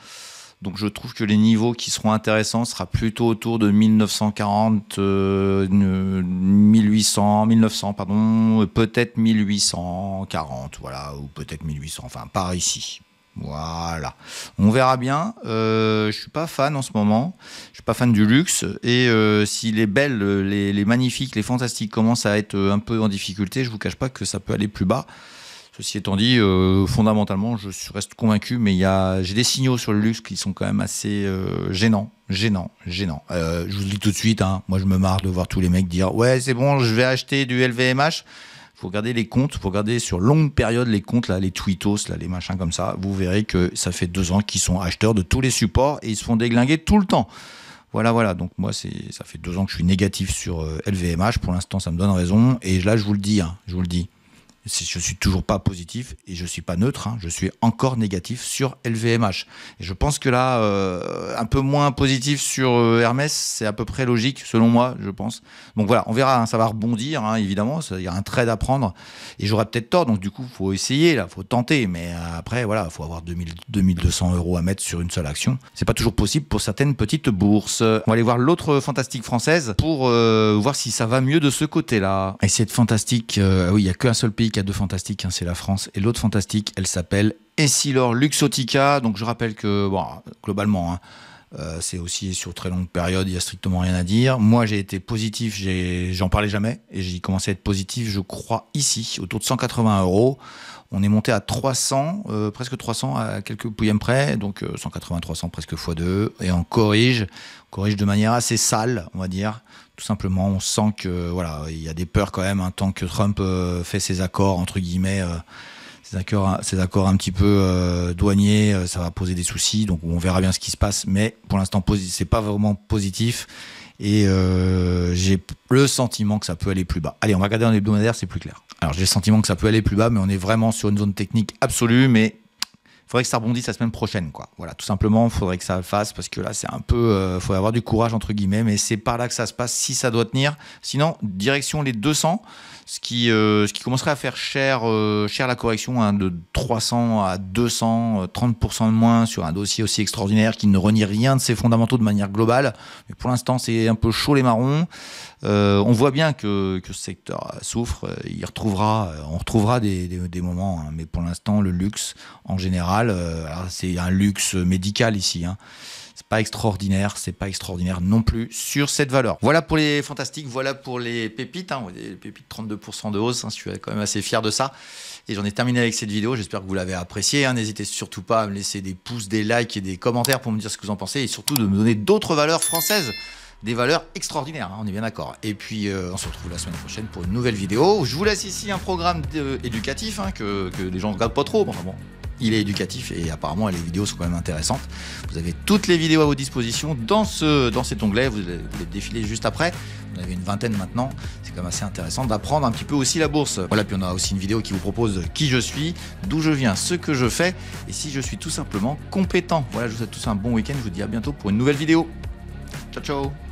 Donc je trouve que les niveaux qui seront intéressants sera plutôt autour de 1940, 1800, 1900, pardon, peut-être 1840, voilà, ou peut-être 1800, enfin par ici. Voilà, on verra bien. Je suis pas fan en ce moment. Je suis pas fan du luxe, et si les belles, les magnifiques, les fantastiques commencent à être un peu en difficulté, je vous cache pas que ça peut aller plus bas. Ceci étant dit, fondamentalement, je reste convaincu, mais j'ai des signaux sur le luxe qui sont quand même assez gênants. Je vous le dis tout de suite, hein, moi je me marre de voir tous les mecs dire « Ouais, c'est bon, je vais acheter du LVMH ». Il faut regarder les comptes, il faut regarder sur longue période les comptes, là, les tweetos, là, les machins comme ça. Vous verrez que ça fait 2 ans qu'ils sont acheteurs de tous les supports, et ils se font déglinguer tout le temps. Voilà. Donc moi, ça fait 2 ans que je suis négatif sur LVMH. Pour l'instant, ça me donne raison. Et là, je vous le dis. Je suis toujours pas positif, et je suis pas neutre, hein, je suis encore négatif sur LVMH. Et je pense que là, un peu moins positif sur Hermès, c'est à peu près logique, selon moi, je pense. Donc voilà, on verra, hein, ça va rebondir, hein, évidemment, il y a un trade à prendre, et j'aurai peut-être tort, donc du coup, il faut essayer, il faut tenter, mais après, voilà, il faut avoir 2200 € à mettre sur une seule action. C'est pas toujours possible pour certaines petites bourses. On va aller voir l'autre fantastique française pour voir si ça va mieux de ce côté-là. Et cette fantastique, oui, il n'y a qu'un seul pays qui a 2 fantastiques, hein, c'est la France, et l'autre fantastique, elle s'appelle Essilor Luxottica. Donc je rappelle que globalement, hein, C'est aussi sur très longue période, il n'y a strictement rien à dire. Moi, j'ai été positif, j'en parlais jamais, et j'ai commencé à être positif, je crois, ici, autour de 180 €. On est monté à 300, presque 300 à quelques pouillèmes près, donc 180, 300 presque x2, et on corrige de manière assez sale, on va dire. Tout simplement, on sent que voilà, il y a des peurs quand même, tant que Trump fait ses accords entre guillemets. Ces accords un petit peu douaniers, ça va poser des soucis, donc on verra bien ce qui se passe, mais pour l'instant c'est pas vraiment positif et j'ai le sentiment que ça peut aller plus bas. Allez, on va regarder en hebdomadaire, c'est plus clair. Alors j'ai le sentiment que ça peut aller plus bas, mais on est vraiment sur une zone technique absolue, mais il faudrait que ça rebondisse la semaine prochaine, quoi. Voilà, tout simplement, il faudrait que ça le fasse, parce que là c'est un peu, faut avoir du courage entre guillemets, mais c'est par là que ça se passe si ça doit tenir. Sinon, direction les 200. Ce qui commencerait à faire cher la correction, de 300 à 200, 30% de moins sur un dossier aussi extraordinaire qui ne renie rien de ses fondamentaux de manière globale. Mais pour l'instant, c'est un peu chaud les marrons. On voit bien que ce secteur souffre. On retrouvera des moments, mais pour l'instant, le luxe en général, c'est un luxe médical ici. C'est pas extraordinaire non plus sur cette valeur. Voilà pour les fantastiques, voilà pour les pépites. Les pépites 32% de hausse, je suis quand même assez fier de ça. Et j'en ai terminé avec cette vidéo, j'espère que vous l'avez appréciée. N'hésitez surtout pas à me laisser des pouces, des likes et des commentaires pour me dire ce que vous en pensez. Et surtout de me donner d'autres valeurs françaises. Des valeurs extraordinaires, on est bien d'accord. Et puis on se retrouve la semaine prochaine pour une nouvelle vidéo. Je vous laisse ici un programme éducatif que les gens ne regardent pas trop. Bon, il est éducatif et apparemment les vidéos sont quand même intéressantes. Vous avez toutes les vidéos à votre disposition dans cet onglet. Vous les défilez juste après. Vous en avez une vingtaine maintenant. C'est quand même assez intéressant d'apprendre un petit peu aussi la bourse. Voilà, puis on a aussi une vidéo qui vous propose qui je suis, d'où je viens, ce que je fais et si je suis tout simplement compétent. Voilà, je vous souhaite tous un bon week-end. Je vous dis à bientôt pour une nouvelle vidéo. Ciao, ciao.